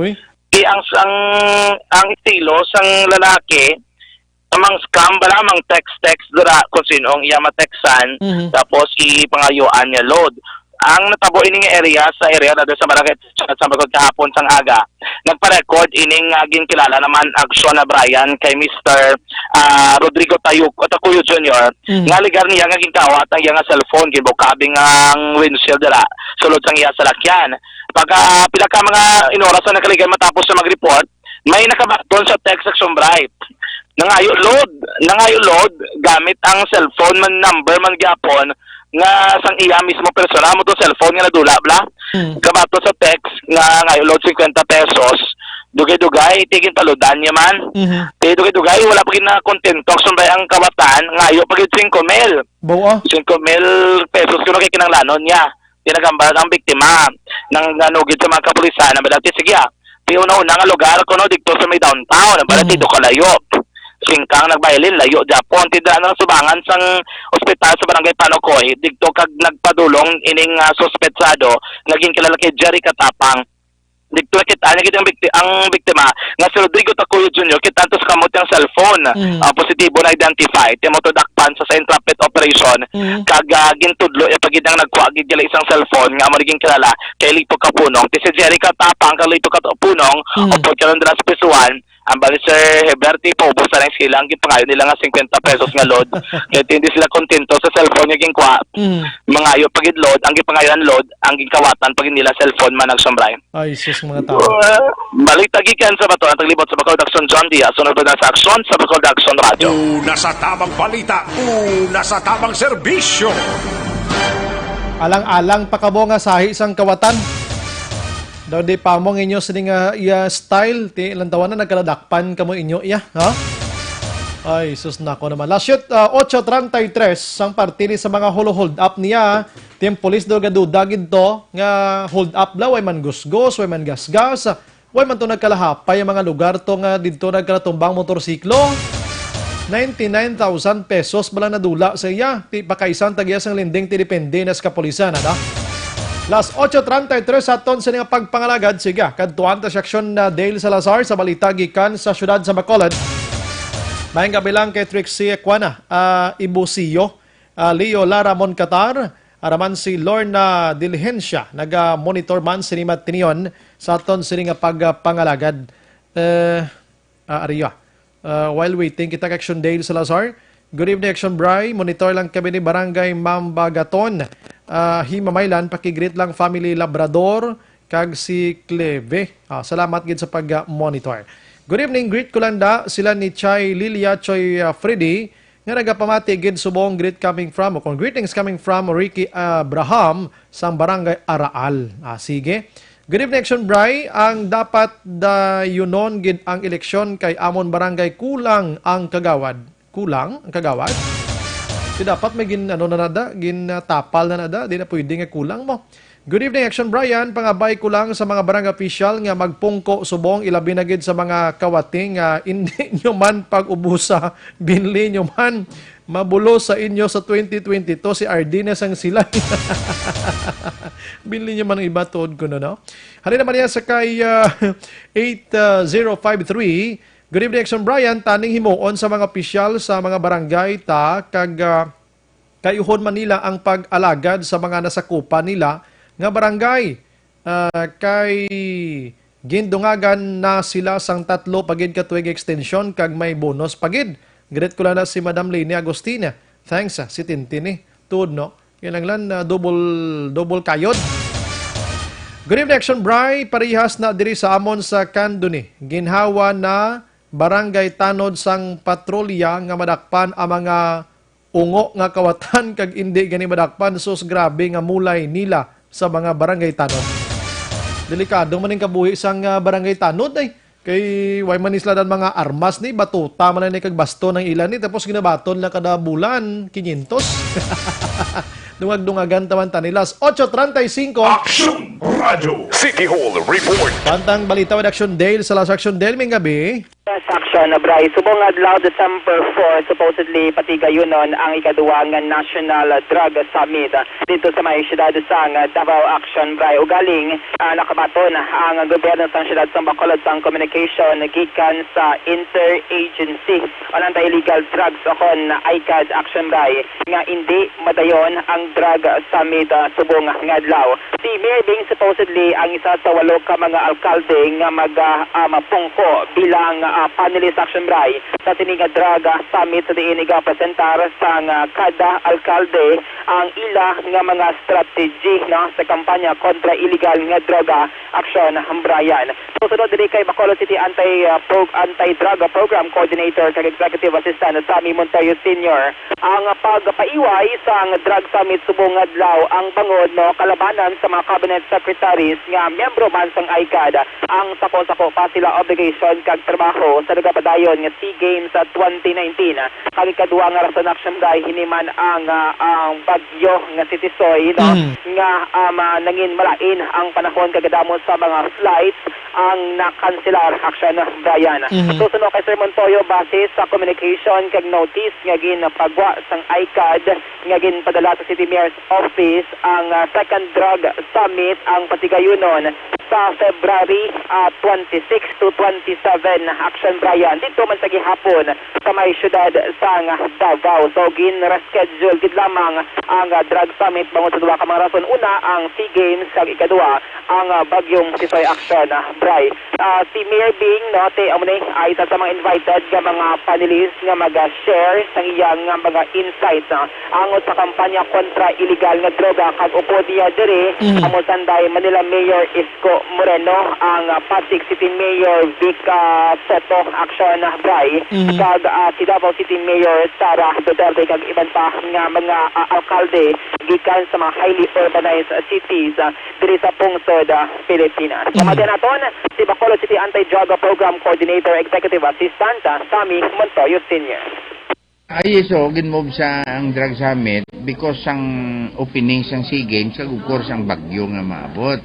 [SPEAKER 14] Ang estilo sang lalaki, amang scam ba lamang text dura kung sino ang iya matexan, tapos ipangayuan niya load. Ang natabo ining area na sa barangay sa Bagod kahapon sang aga, nagpa-record ining kilala naman aksyon na Brian kay Mr. Rodrigo Tacuyo Jr. Nga ligar niya nga ginkawat ang iya nga cellphone gibukabing ang windshield dira sulod sang iya salakyan. Pagka pila ka mga inoras na nakaligan matapos sa mag-report, may nakabaton sa text action bright. Nangayo load gamit ang cellphone man number man gyapon nga sang iya mismo persona mo to cellphone nga nadula bla. Kabato sa text nga ngayo load 50 pesos. Dugay-dugay tigin taludan niya man. Dugay-dugay wala pa na kontento sunbay ang kawatan ngayo pag 5,000. 5,000 pesos kuno kay kinanglanon niya. Tinagambal ang biktima nang nanugid sa mga kapulisan na balati sige una-una nga lugar ko no dito sa may downtown balati dito kalayo singkang nagbailin layo Japon tidaan ng subangan sang ospital sa barangay Panokoy dito kag nagpadulong ining suspetsado naging kilala kay Jerry Katapang dito nakita ang biktima nga si Rodrigo Tacuyo Jr. kita antos kamot yung cellphone positibo na identify timo to dakpan sa intrapid operation kag gintudlo pagidang nagkuha gid isang cellphone nga magiging kilala kay Lito Kapunong si Jerry Katapang kay Lito Kapunong o pagkalendra sa Pisuan ang bali Sir Heberti Pobos na lang sila ang gipangayo nila nga 50 pesos nga load kaya hindi sila kontento sa cellphone nga ginkwa mangayo pagid load ang gipangayon load ang ginkawatan pagid nila cellphone man nagsambray
[SPEAKER 1] ay sus mga tao
[SPEAKER 14] balik tagikan sa bato ang taglibot sa Bacolod Action John Diaz sunod na sa aksyon sa Bacolod Action Radio
[SPEAKER 13] una sa tamang balita una sa tamang serbisyo
[SPEAKER 1] alang-alang pakabo nga sahi isang kawatan. Daw di pa mo inyo sining iya style ti ilang tawanan nagkaladakpan kamo inyo iya ha. Ay sus nako naman. Last shoot 8:33 sang partili sa mga hold up niya. Tim police do gaduda gidto nga hold up la way man gusgos, way man gasgas, way man to nagkalahapay ang mga lugar to nga didto nagkalatumbang motorsiklo. 99,000 pesos bala nadula sa iya. Ti pakaisan tagya sang linding ti depende na sa kapulisan ada. Last 8:33 sa aton sa nga pagpangalagad siga kadtuan ta seksyon na Dale Salazar sa balita gikan sa syudad sa Bacolod. Mayang gabi lang kay Trixie Equana, Ibusio, Leo Lara Moncatar, araman si Lorna Diligencia, naga-monitor man sinimat tiniyon sa aton sini nga pagpangalagad. Ariya. While waiting, kita Action Dale Salazar. Good evening, Action Bray. Monitor lang kami ni Barangay Mambagaton. Himamaylan, pakigreet lang family Labrador, kag si Cleve. Salamat gid sa pag-monitor. Good evening, greet ko lang da sila ni Chay Lilia Choy Freddy nga nagapamati gid subong greet coming from, o greetings coming from Ricky Abraham sang Barangay Araal. Sige. Good evening, Action Bray. Ang dapat yunon gid ang eleksyon kay amon barangay kulang ang kagawad. Kulang ang kagawad? Di dapat may tapal na nada, di na pwede nga kulang mo. Good evening, Action Brian. Pangabay ko lang sa mga barangay official nga magpungko subong ilabi na gid sa mga kawating hindi nyo man pag-ubusa, binli nyo man mabulo sa inyo sa 2022 si Ardines ang sila. Binli nyo man ang iba tuod ko no. Hani naman yan sa kay 8053. Good evening, Action Brian. Taning himuon sa mga opisyal sa mga barangay kag kayuhon Manila ang pag-alagad sa mga nasakupan nila nga barangay. Kay gindungagan na sila sang 3 pagid katuig extension kag may bonus pagid. Great ko lang na si Madam Leni Agustina. Thanks si Tintini. Tuod no. Yan lang double kayod. Good evening, Action Bray. Parihas na diri sa amon sa Candoni. Ginhawa na barangay tanod sang patrolya nga madakpan ang mga ungo nga kawatan kag indi gani madakpan sus grabe nga mulay nila sa mga barangay tanod. Delikado man ning kabuhi sang barangay tanod ay kay way man isla dan mga armas ni batuta man ni kag basto ng ilan ni tapos ginabaton na kada bulan 500. Dungag-dungagan taman tanilas 8:35.
[SPEAKER 13] Action Radio City Hall Report.
[SPEAKER 1] Pantang balita with Action Dale sa Last Action Dale may gabi.
[SPEAKER 15] Action, Bray. Subong adlaw December 4, supposedly pati gayunon ang ikaduwa nga National Drug Summit dito sa may siyudad sang Davao. Action, Bray. Ugaling nakabaton ang gobyerno sang siyudad sang Bacolod sang communication gikan sa interagency on anti-illegal drugs okon ICAD. Action, Bray. Nga hindi madayon ang Drug Summit subong nga adlaw. Si Mayor Bing supposedly ang isa sa 8 ka mga alkalde nga mapungko bilang panelist. Action, Bray, sa tininga drug summit sa diin iga-presentar sa kada alkalde ang ila nga mga strategy sa kampanya kontra illegal nga droga. Action, Brian. Susunod diri kay Bacolod City Anti-Drug Program Coordinator kag Executive Assistant Sammy Montoyo Sr. Ang pagpaiway sa drug summit subong adlaw ang bangod kalabanan sa mga cabinet secretaries nga miyembro man sang ICAD ang sako-sako pa sila obligation kag trabaho sa nagapadayon nga SEA Games 2019. Kag ikaduha nga rason. Action, Bray, hiniman ang bagyo nga si Tisoy nga nangin malain ang panahon kagadamo sa mga flights ang nakanselar. Action, Brian. Susunod kay Sir Montoyo base sa communication kag notice nga ginpagwa sang ICAD nga ginpadala sa City Mayor's Office ang second drug summit ang patigayunon sa February 26 to 27. Action, Brian. Dito man sa gihapon sa may siyudad sang Davao. So gin-reschedule gid lamang ang drug summit bangod sa duha ka mga rason. Una ang SEA Games kag ikaduha ang bagyong Tisoy. Action, Bray. Si Mayor Bing ay isa sa mga invited nga mga panelists nga mag-share sang iyang mga insights angot sa kampanya kontra illegal nga droga kag upo diya diri amo sanday Manila Mayor Isko Moreno, ang Pasig City Mayor Vic Soto. Action, Bray. Kag si Davao City Mayor Sara Duterte kag iban pa nga mga alkalde gikan sa mga highly urbanized cities diri sa pungsod Pilipinas. Pamati naton si Bacolod City Anti-Drug Program Coordinator Executive Assistant Sammy Montoyo Sr.
[SPEAKER 16] So, ginmove sa ang drug summit because ang opening sang SEA Games kag of course ang bagyo nga maabot.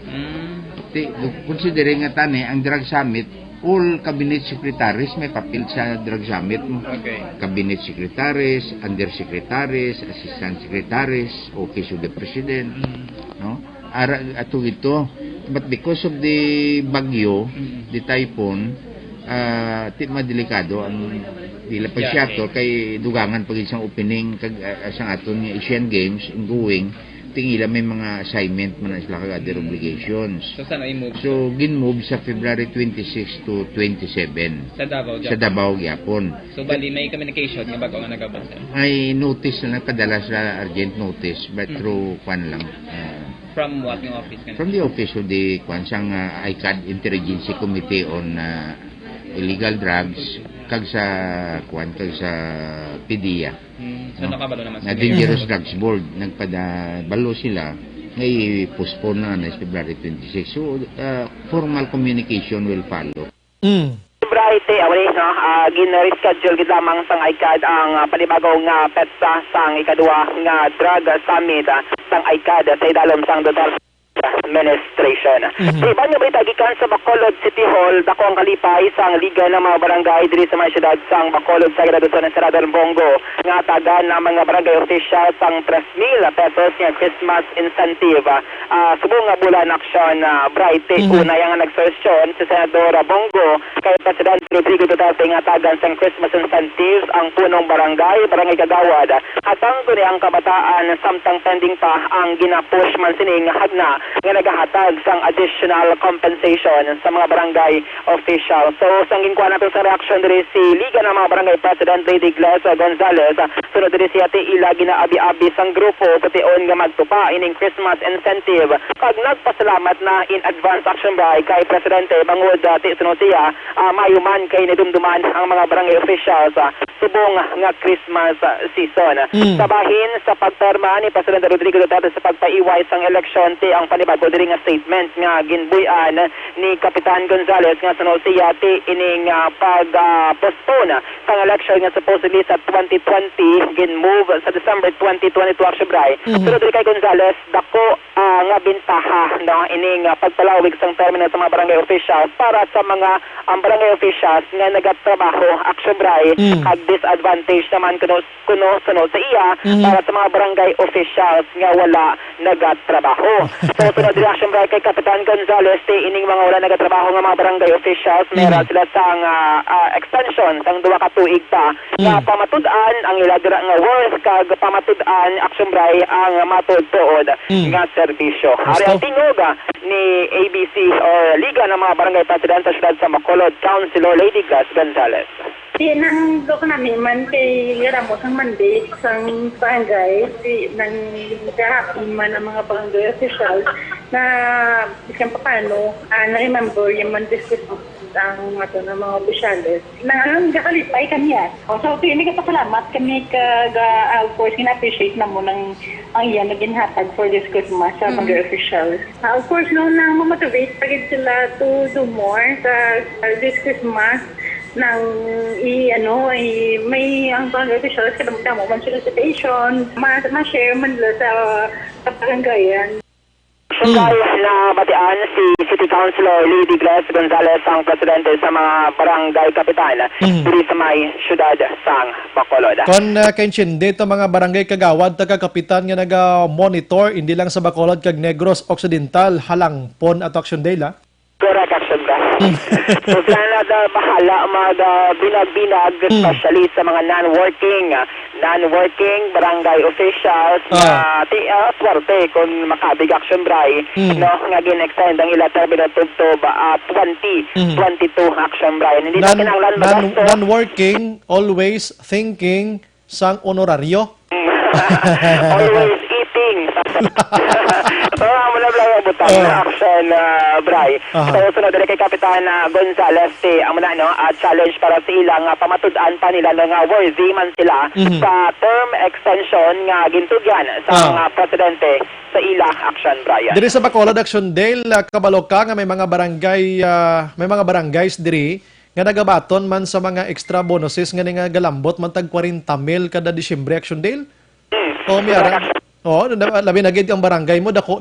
[SPEAKER 16] Considering nga tani ang drug summit, all cabinet secretaries may papel sa drug summit mo. Okay. Cabinet secretaries, undersecretaries, assistant secretaries, office of the president, no? Ato ito. But because of the bagyo, the typhoon, ti madelikado ang dila pa siya to kay dugangan pag isang opening kag asang aton nga Asian Games ongoing tingila may mga assignment man sila kag other obligations.
[SPEAKER 17] So saan ay move?
[SPEAKER 16] So gin-move sa February 26 to 27
[SPEAKER 17] Sa Davao,
[SPEAKER 16] sa Davao gyapon.
[SPEAKER 17] So bali may communication nga bago nga nagabot.
[SPEAKER 16] May notice na nagpadala sa urgent notice but through kwan lang.
[SPEAKER 17] From what yung office kanina?
[SPEAKER 16] From the office of the kwan sang ICAD Interagency Committee on Illegal Drugs kag sa kwan kag sa PDEA.
[SPEAKER 17] So nakabalo naman
[SPEAKER 16] Na Dangerous Drugs Board nagpadabalo sila ngay postpone na sa February 26. So formal communication will follow.
[SPEAKER 15] Bright awali no gin-reschedule gid lamang sang ICAD ang panibagong nga petsa sang ikaduwa nga drug summit sang ICAD sa idalom sang Duterte administration. Sa ibang nga balita gikan sa Bacolod City Hall dako ang kalipay sang liga ng mga barangay diri sa mga syudad sang Bacolod sa graduason ng Senador Bongo nga tagan ng mga barangay official sang 3,000 pesos nga Christmas incentive. Subong nga bulan aksyon Bright una yang nagsuwestyon si Senador Bongo kay President Rodrigo Duterte nga tagan sang Christmas incentives ang punong barangay kagawad hatang kuni ang kabataan samtang pending pa ang ginapush man sining hagna nga nagahatag sang additional compensation sa mga barangay official. So sang ginkuha natin sa reaction diri si Liga ng mga Barangay President Lady Gles Gonzales sunod diri siya ti ila ginaabi-abi sang grupo patiyon nga magtupa ining Christmas incentive kag nagpasalamat na in advance action by kay Presidente bangod ti sunod siya mayuman kay nidumduman ang mga barangay officials subong nga Christmas season. Sabahin sa pagperma ni Presidente Rodrigo Duterte sa pagpaiway sang eleksyon ti ang panibago diri nga statement nga ginbuy-an ni Kapitan Gonzales nga sunod siya ti ining pag-postpone sang election nga supposedly sa 2020 gin-move sa December 2022 Aksiyobray. Sunod diri kay Gonzales dako nga bintaha no ining pagpalawig sang termino sa mga barangay officials para sa mga barangay officials nga nagatrabaho Aksiyobray kag disadvantage naman kuno sunod sa iya para sa mga barangay officials nga wala nagatrabaho. So sunod reaction ba kay Kapitan Gonzales ti ining mga wala nagatrabaho nga mga barangay officials meron sila sang extension sang 2 ka tuig pa nga pamatud-an ang ila dira nga worth kag pamatud-an action bray ang matud-tuod nga serbisyo. Ari ang tingog ni ABC or Liga ng mga Barangay President sa siyudad sa Bacolod, Councilor Lady Gles Gonzales.
[SPEAKER 18] Nang doon namin man kay Ramos ang mandate sang barangay, nang kahapon man ang mga barangay officials na isang paano, na-remember yung man-discuss ang ato ng mga opisyalis. Nang gakalipay kami yan. So, hindi ka pasalamat kami of course, ina-appreciate na mo ng ang iyan na ginhatag for this Christmas sa mga officials. Of course, no, nang mamotivate pagid sila to do more sa this Christmas nang may ang barangay officials kadamo man sila sa station, ma-share man nila sa barangayan.
[SPEAKER 15] Sungay na batian si City Councilor Lady Gles Gonzales ang presidente sa mga barangay kapitan diri sa may syudad sang Bacolod.
[SPEAKER 1] Kon Kenshin, dito mga barangay kagawad taga kapitan nga naga-monitor hindi lang sa Bacolod kag Negros Occidental, Halangpon at Action Dela.
[SPEAKER 15] Correct, action ba? So sila na bahala mag-binag-binag especially sa mga non-working barangay officials na swerte kung makabig action bray no nga gin-extend ang ila termino to 2022 action bray. Hindi na kinahanglan
[SPEAKER 1] non-working, always thinking sang honoraryo.
[SPEAKER 15] Always eating. Mula lang ang butang action, Bray. So, sunod rin kay Kapitan Gonzales, ang muna, challenge para sa ilang pamatud-an pa nila nga worthy man sila sa term extension nga gintugyan sa mga presidente sa ila action, Brian.
[SPEAKER 1] Diri sa Bacolod Action Dale, kabalo ka nga may mga barangays diri nga nagabaton man sa mga extra bonuses nga nga galambot man tag 40,000 kada Disyembre Action Dale. Labi na gid ang barangay mo dako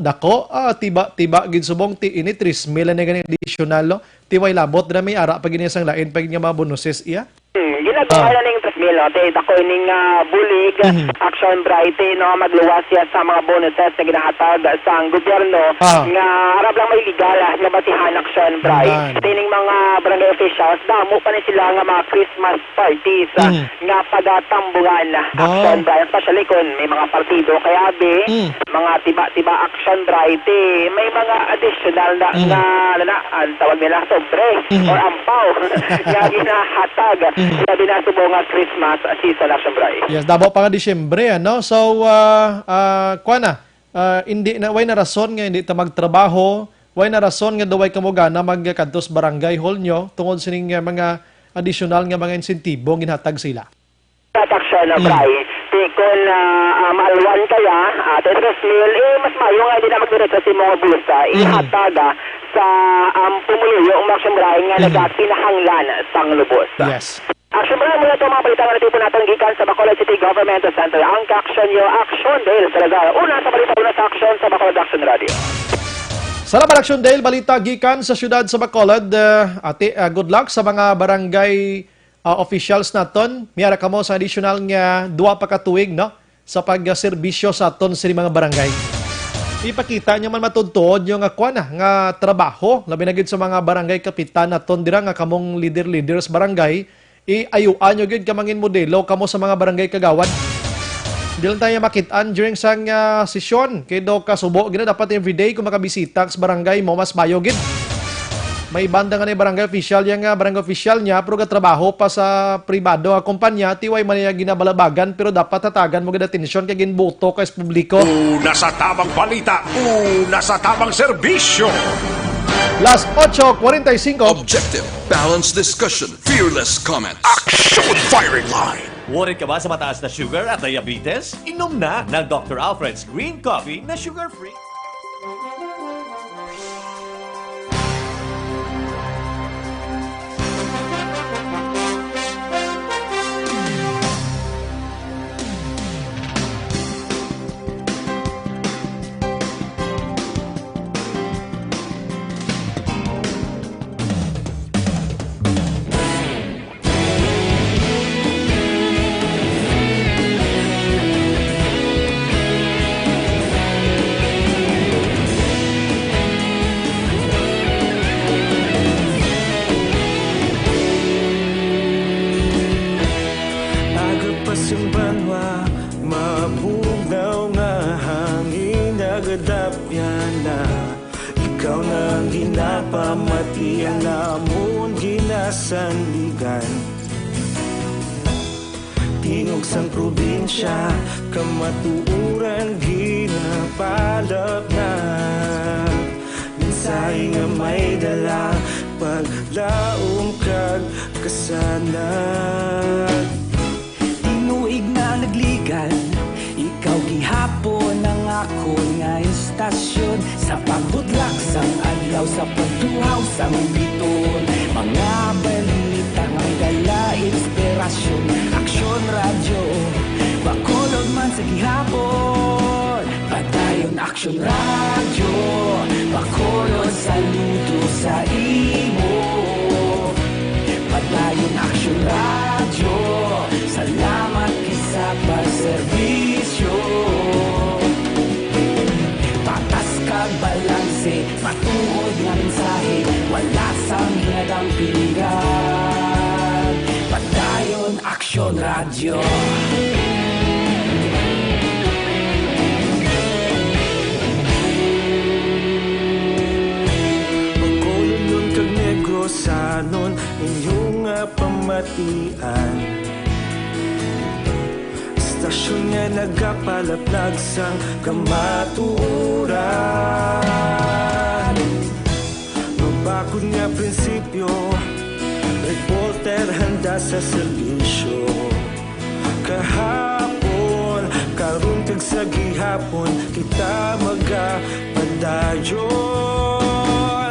[SPEAKER 1] tiba gid subong ti ini 3,000 na gani additional no. Tiway labot na may ara pag ini sang lain pag nga mga bonuses iya.
[SPEAKER 15] Ginagawa na ning 3,000 Emil, no? Te, ako ining bulig, action bright, no? Magluwas siya sa mga bonuses na ginahatag sa gobyerno nga harap lang may legal nga batihan action bright. Tining mga barangay officials, damo pa ni sila nga mga Christmas parties nga pagatambungan action bright, especially kung may mga partido kaya mga tiba-tiba action bright, may mga additional na ang tawag nila sobre or ampaw nga ginahatag sa binasubong nga Christmas season action bright.
[SPEAKER 1] Yes, dabo pa nga Disyembre, ano? So, hindi na, way na rason nga hindi ta magtrabaho, way na rason nga daway kamo gana magkantos barangay hall nyo tungod sining mga additional nga mga insentibo ginhatag sila.
[SPEAKER 15] Action bright. Kung maalwan kaya, Tetris Mill, mas mayo nga hindi na magdiretso sa mga bulsa, ihataga sa pumuluyo ang action bright nga nagpinahanglan sang lubos.
[SPEAKER 1] Yes.
[SPEAKER 15] Action bright mula ito mga balita nga natipon natin gikan sa Bacolod City Government Center. Ang ka-action nyo, Action Dale Salazar. Una sa balita, una sa action sa Bacolod Action Radio.
[SPEAKER 1] Salamat Action Dale, balita gikan sa syudad sa Bacolod. Good luck sa mga barangay officials naton. Miyara kamo sa additional nga 2 pa ka tuig, no? Sa pagserbisyo sa aton sa mga barangay. Ipakita nyo man matudtod yung nga trabaho, labi na gid sa mga barangay kapitan naton dira nga kamong leaders barangay, iayuan nyo gid kamangin modelo kamo sa mga barangay kagawad. Di lang tayo makitaan during sang sesyon. Kaya do kasubo, gina dapat everyday kung makabisita sa barangay mo, mas mayo gid. May banda nga ni barangay official, yung barangay official niya, pero trabaho pa sa pribado, kumpanya, tiway man niya ginabalabagan, pero dapat tatagan mo gina atensyon kay ginboto kay publiko.
[SPEAKER 13] Una sa tamang balita, una sa tamang serbisyo.
[SPEAKER 1] Las 8:45.
[SPEAKER 5] Objective, balanced discussion, fearless comment.
[SPEAKER 13] Action Firing Line.
[SPEAKER 19] Worried ka ba sa mataas na sugar at diabetes? Inom na ng Dr. Alfred's Green Coffee na sugar-free.
[SPEAKER 6] Yung banwa, mabugaw nga hangin nagadapyan na. Ikaw nang ginapamati ang namon ginasandigan. Tinog sang probinsya, kamatuuran ginapalap na. Minsay nga may dala, paglaom kag kasanag.
[SPEAKER 7] Tinuig na nagligan, ikaw gihapon ang ako nga istasyon. Sa pagbudlak sang adlaw, sa pagtuhaw sang biton. Mga balita nga dala inspirasyon. Aksyon radyo, Bacolod man sa gihapon. Padayon Aksyon radyo, Bacolod saludo sa imo. Padayon Aksyon radyo, salamat kisa pagserbisyo. Patas kag balanse, matuod nga mensahe, wala sang hinadang piligan. Padayon Aksyon radyo.
[SPEAKER 6] Bacolod nun kag Negrosanon, inyong pamatian. Stasyon nga nagapalaplag sang kamatuuran. Mabakod nga prinsipyo, reporter handa sa serbisyo. Kahapon, karon kag sa gihapon, kita magapadayon.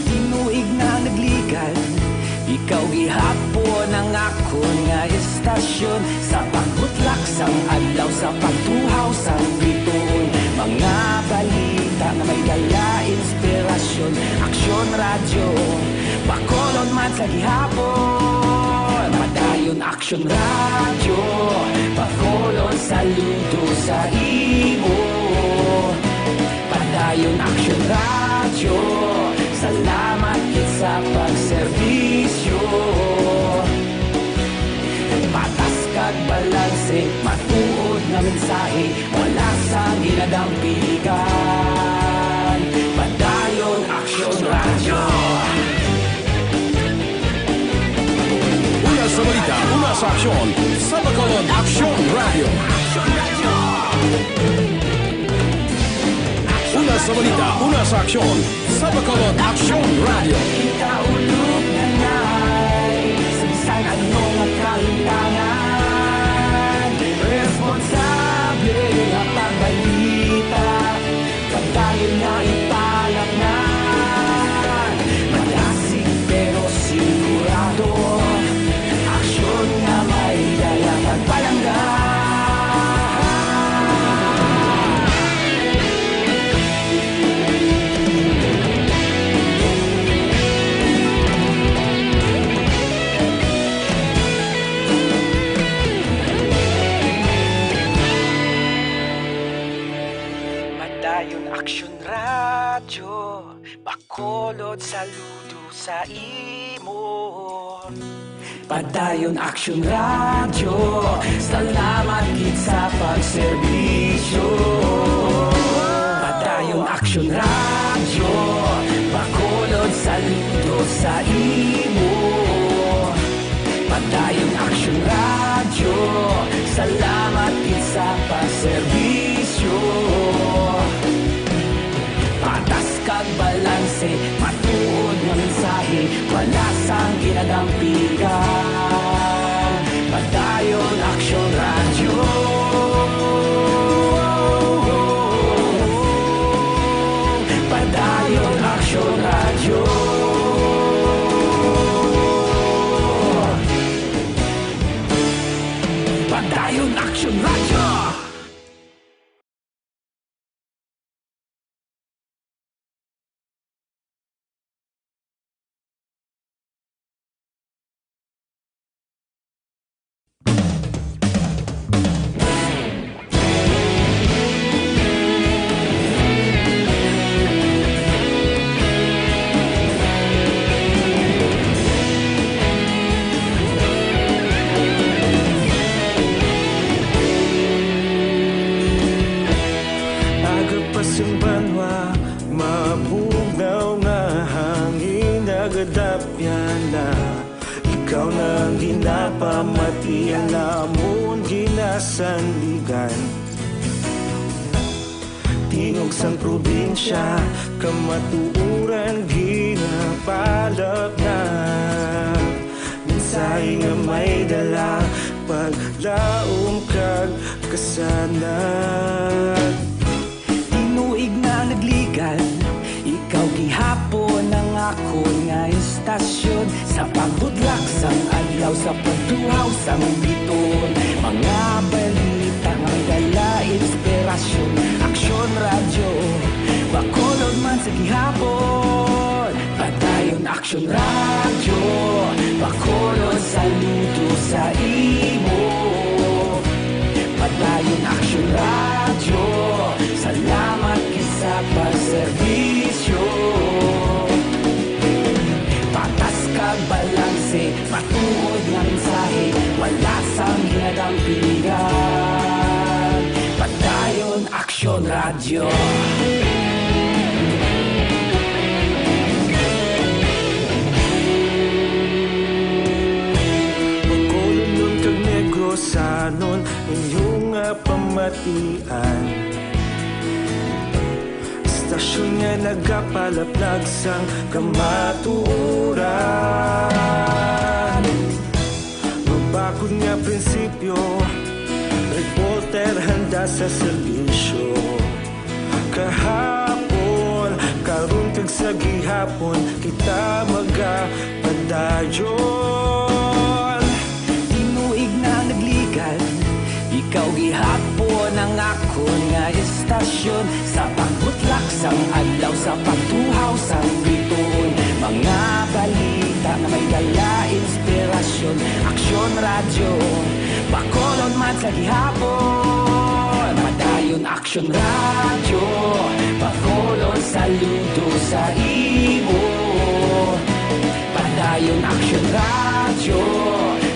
[SPEAKER 7] Tinuig na nagligan, ikaw gihapon ang ako nga istasyon. Sa pagbutlak sang adlaw, sa pagtuhaw sang biton. Mga balita na may dala inspirasyon. Aksyon radyo, Bacolod man sa gihapon. Padayon Aksyon Action Radio, pakolon saludo sa imo. Padayon Action Radio, salamat kit sa pagserbisyo. Patas kag balanse, matuod na mensahe, wala sa ginadampigan. Padayon Action Radio.
[SPEAKER 13] Una sa balita, una sa aksyon, sa Bacolod Action Radio. Una sa balita, una sa aksyon, sa Bacolod Action Radio.
[SPEAKER 7] Kita ulog na na'y Sansan anong kalintangan. Responsable na pagbalita, pagdayon na ipalak na. Malasig pero sigurado, aksyon na may dala pagpalangga. Padayon Action Radio, Bacolod saludo sa imo. Padayon Action Radio, salamat kit sa pagserbisyo. Padayon Action Radio, Bacolod saludo sa imo. Padayon Action Radio, salamat kit sa pagserbisyo. Patas kag balanse, matuod nga mensahe, wala sang ginadampigan. Padayon Action Radio. Padayon Action Radio. Padayon Action Radio.
[SPEAKER 6] Agapasang banwa, mabugnaw nga hangin nagadapyan na. Ikaw na ang ginapamatian namon ginasandigan. Tingog sang probinsya, kamatuuran ginapalap na. Mensahe nga may dala, paglaom kag kasanag.
[SPEAKER 7] Tinuig na nagligan, ikaw gihapon ang ako nga istasyon. Sa pagbudlak sang adlaw, sa pagtuhaw sang biton. Mga balita nga dala inspirasyon. Action Radio, Bacolod man sa gihapon. Padayon Action Radio, Bacolod saludo sa imo. Padayon Action Radio, salamat kisa pagserbisyo. Patas kag balanse, matuod nga mensahe, wala sang ginadampigan. Padayon Action Radio.
[SPEAKER 6] Bacolod nun kag Negrosanon, inyong nga pamatian. Istasyon nga nagapalaplag sang kamatuuran. Magbakod nga prinsipyo, reporter handa sa serbisyo. Kahapon, karon kag sa gihapon, kita magapadayon.
[SPEAKER 7] Tinuig na nagligan, ikaw gihapon ang ako nga istasyon. Sa pagbutlak sang adlaw, sa pagtuhaw sang biton. Mga balita na may dala inspirasyon. inspirasyon. Aksyon radyo, Bacolod man sa gihapon. Padayon aksyon radyo, Bacolod saludo sa imo. Padayon aksyon radyo,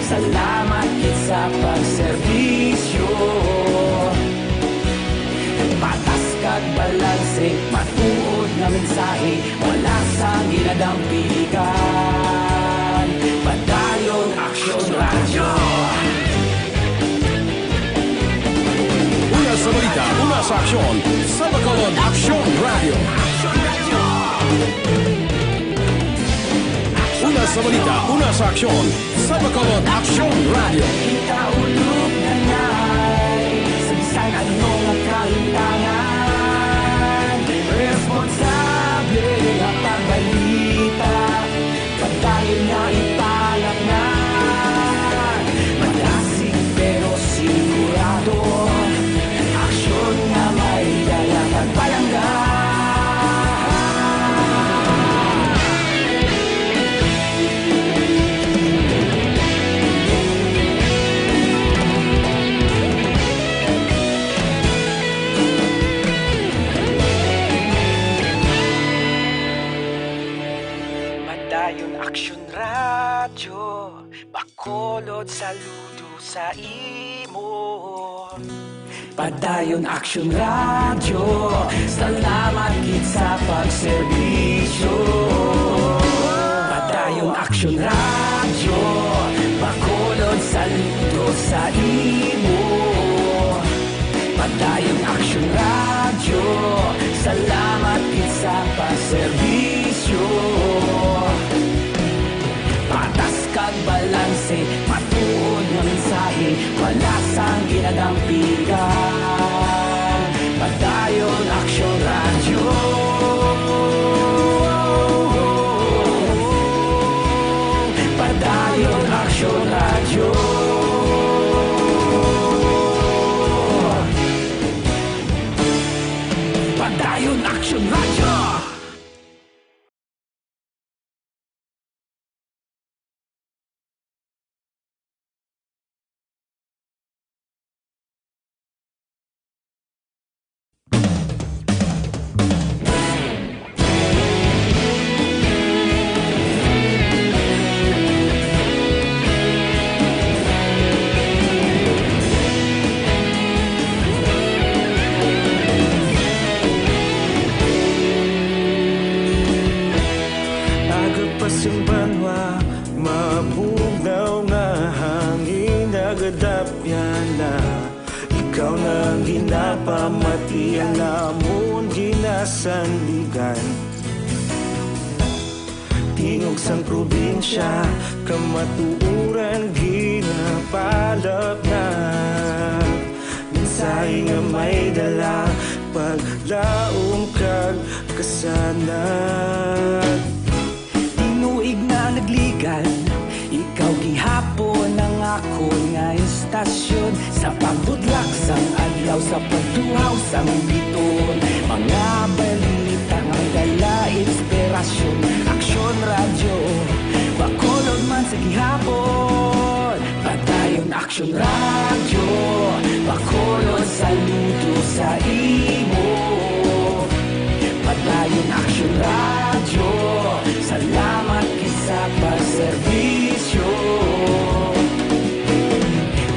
[SPEAKER 7] salamat kit sa pagserbisyo. Patas kag balanse, matuod nga mensahe, wala sang ginadampigan. Padayon aksyon radyo.
[SPEAKER 13] Una sa balita, una sa aksyon, sa Bacolod Aksyon Radio. Una sa balita, una sa aksyon, sa Bacolod Aksyon Radio.
[SPEAKER 7] Ikaulog na na'y sa bisan anong kahintangan. Responsable nga pagbalita, pagdayon nga ipalak na. Malasig pero sigurado, aksyon nga may dalang palangga. Padayon aksyon radyo, Bacolod saludo sa imo. Padayon aksyon radyo, salamat kit sa pagserbisyo. Padayon aksyon radyo, Bacolod saludo sa imo. Padayon aksyon radyo, salamat kit sa pagserbisyo. Patas kag balanse, matuod nga mensahe, wala sang ginadampigan. Padayon aksyon radyo. Padayon aksyon radyo. Padayon aksyon radyo.
[SPEAKER 6] Agapasumbanwa, mabugnaw nga hangin nagadapyan na. Ikaw na ginapamatian namon ginasandigan. Tingog sang probinsya, kamatuuran ginapalap na. Mensahe nga may dala, paglaom kag kasanag.
[SPEAKER 7] Tinuig na nagligan, ikaw gihapon ang ako nga istasyon. Sa pagbudlak sang adlaw, sa pagtuhaw sang biton. Mga balita nga dala inspirasyon. Aksyon radyo, Bacolod man sa gihapon. Padayon aksyon radyo, Bacolod saludo sa imo. Padayon aksyon radyo, salamat kisa pagserbisyo.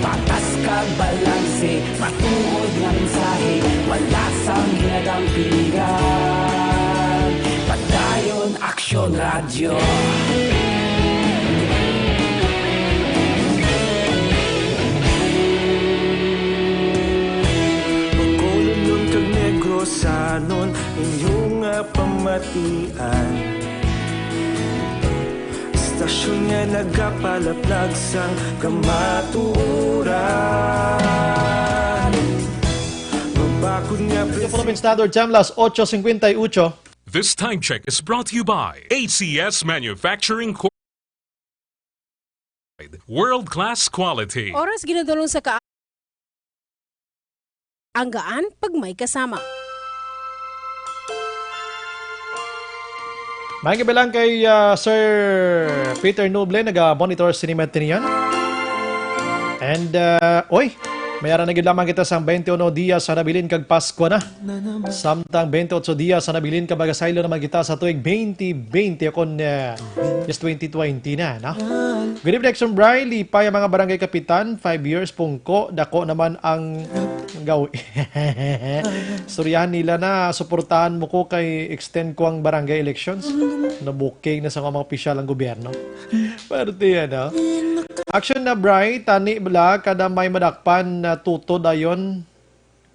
[SPEAKER 7] Patas kag balanse, matuod nga mensahe, wala sang ginadampigan. Padayon aksyon radyo.
[SPEAKER 6] Bacolod nun kag Negrosanon, inyong nga pamatian. Istasyon nga nagapalaplag sang kamatuoran. Mabakod nga
[SPEAKER 1] Philippine Standard Time, las 8:58.
[SPEAKER 13] This time check is brought to you by ACS Manufacturing Corp. World-class quality.
[SPEAKER 20] Oras ginadulong sa ang gaan pag may kasama.
[SPEAKER 1] Maayong gabi lang kay Sir Peter Noble, nag-monitor sinimento niyan. And, mayara na gid lamang kita sang 21 diya sa nabilin kag Pasko na. Samtang 28 diya sa nabilin kag bagasaylo naman kita sa tuig 2020 kon just 2020 na, no? Good evening, Action Bri. Lipay ang mga barangay kapitan, 5 years pungko, dako naman ang gawin. Storyahan nila na suportahan mo ko kay extend ko ang barangay elections. Nabuking na sa mga opisyal ng gobyerno. Parte yan, no? Action na Bri, tani bala kada may madakpan na tuto dayon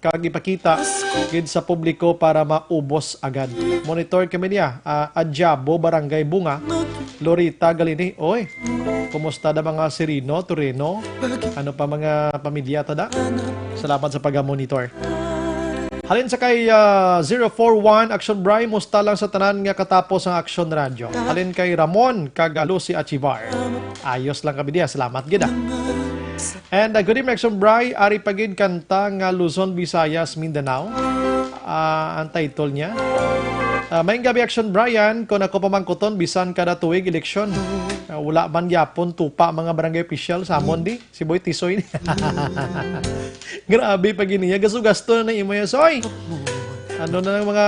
[SPEAKER 1] kag ipakita gid sa publiko para maubos agad. Monitor kami niya, Adjabo, Barangay Bunga, Lorita, Galini. Oy, kumusta da mga Sirino, Toreno? Ano pa mga pamilya tada? Salamat sa pag-monitor. Halin sa kay 041 Action Bri, musta lang sa tanan nga katapos ang Action Radio. Halin kay Ramon kag Lucy Achivar. Ayos lang kami diya, salamat gid. And good evening, Action Bri. Ari pagid kanta nga Luzon, Visayas, Mindanao. Ang title niya. Maayong gabi, Action Brian. Kung ako pamangkuton, bisan kada tuig eleksyon. Wala man gyapon tupa mga barangay official sa amon di. Si Boy Tisoy. Grabe pag iniya. Gasto-gasto na imo ya soy. Ano na ng mga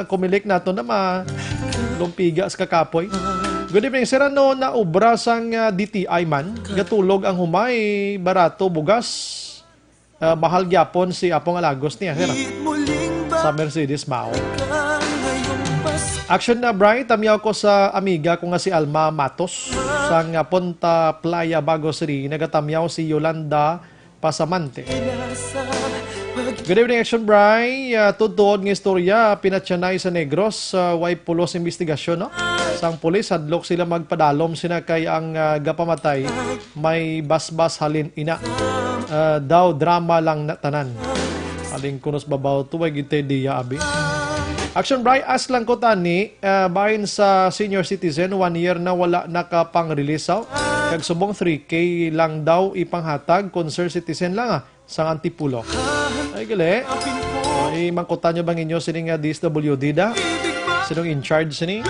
[SPEAKER 1] kumilik nato na lumpiga sa kakapoy. Good evening, sir. Ano na obra sang DTI man? Gatulog ang humay, barato, bugas. Mahal gyapon si Apong Alagos niya. Sir, sa Mercedes Mao. Action na Bright, tamiyaw ko sa amiga ko nga si Alma Matos sang Punta Playa Bago City. Nagatamyaw si Yolanda Pasamante. Good evening, Action Bri. Tutuod ng istorya, pinatsanay sa Negros, way pulos investigasyon, no? Sang pulis, hadlok sila magpadalom sina kay ang gapamatay, may basbas halin ina. Daw drama lang na tanan. Aling kunos babaw tuwag ite diya abi. Action Bri, as lang ko tani, bahin sa senior citizen, 1 year na wala nakapang-release out. Kag subong 3K lang daw ipanghatag, concerned citizen lang sang Antipulo. Ay gali. Ay mangkutan nyo bang inyo sining DSWD da? Sinong in charge sini?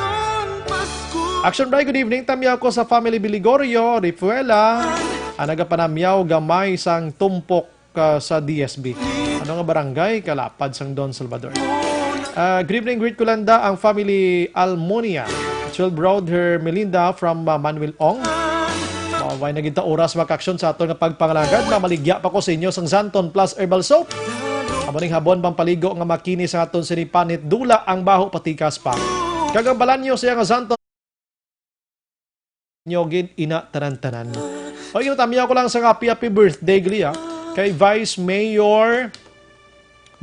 [SPEAKER 1] Action Bri, good evening. Tamyaw ko sa family Biligorio, Rifuela. Nagapanamyaw gamay sang tumpok sa DSB. Ano nga barangay? Kalapad sang Don Salvador. Good evening, greet kulanda ang family Almonia. 12 brother Melinda from Manuel Ong. May naging oras makaksyon sa ato nga pagpangalagad. Maligya pa ko sa inyo sang Zanton Plus Herbal Soap. Amuning habon pampaligo nga makinis sa aton sinipanit dula ang baho patikas pa. Kagambalan nyo siya nga Zanton nyogin ina tanan-tanan. O yun, tamiya ko lang sa happy birthday Glia kay Vice Mayor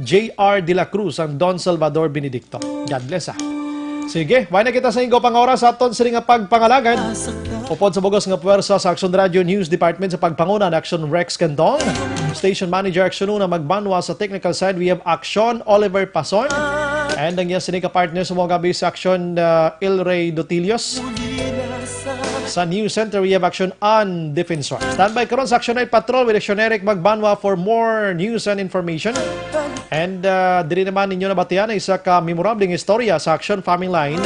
[SPEAKER 1] J.R. De La Cruz ang Don Salvador Benedicto. God bless Sige, why na kita sa ingo pang oras sa aton sa nga pagpangalagad. Upod sa bugos nga puwersa sa Action Radio News Department sa pagpanguna ng Action Rex Candong. Station Manager Action na magbanwa sa technical side. We have Action Oliver Pason. And ang yan sinika partner sa mga gabi sa Action Ilray Dotilios. Sa News Center, we have Action on Defensor. Standby karon sa Action Night Patrol with Action Eric Magbanwa for more news and information. And diri naman ninyo nabatian na isa ka memorabling istorya sa Action Family Line.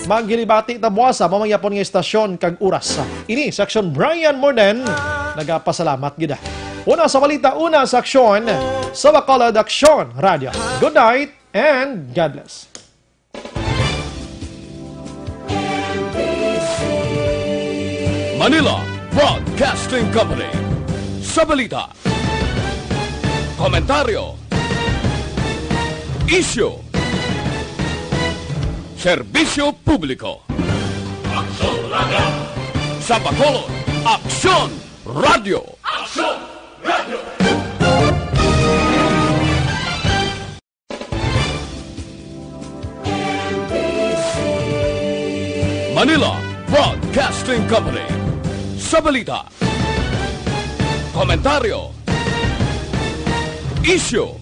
[SPEAKER 1] Maggilibati tabuasa mamangyapon nga istasyon kag oras. Ini sa Action Brian Morden. Nagapasalamat gid. Una sa balita, una sa Aksyon sa Bacolod Action Radio. Good night and God bless.
[SPEAKER 13] Manila Broadcasting Company. Sa balita, komentaryo, issue, serbisyo publiko. Aksyon Radio. Sa Bacolod, Aksyon Radio. Aksyon Radio. Manila Broadcasting Company. Sa balita, komentaryo, issue,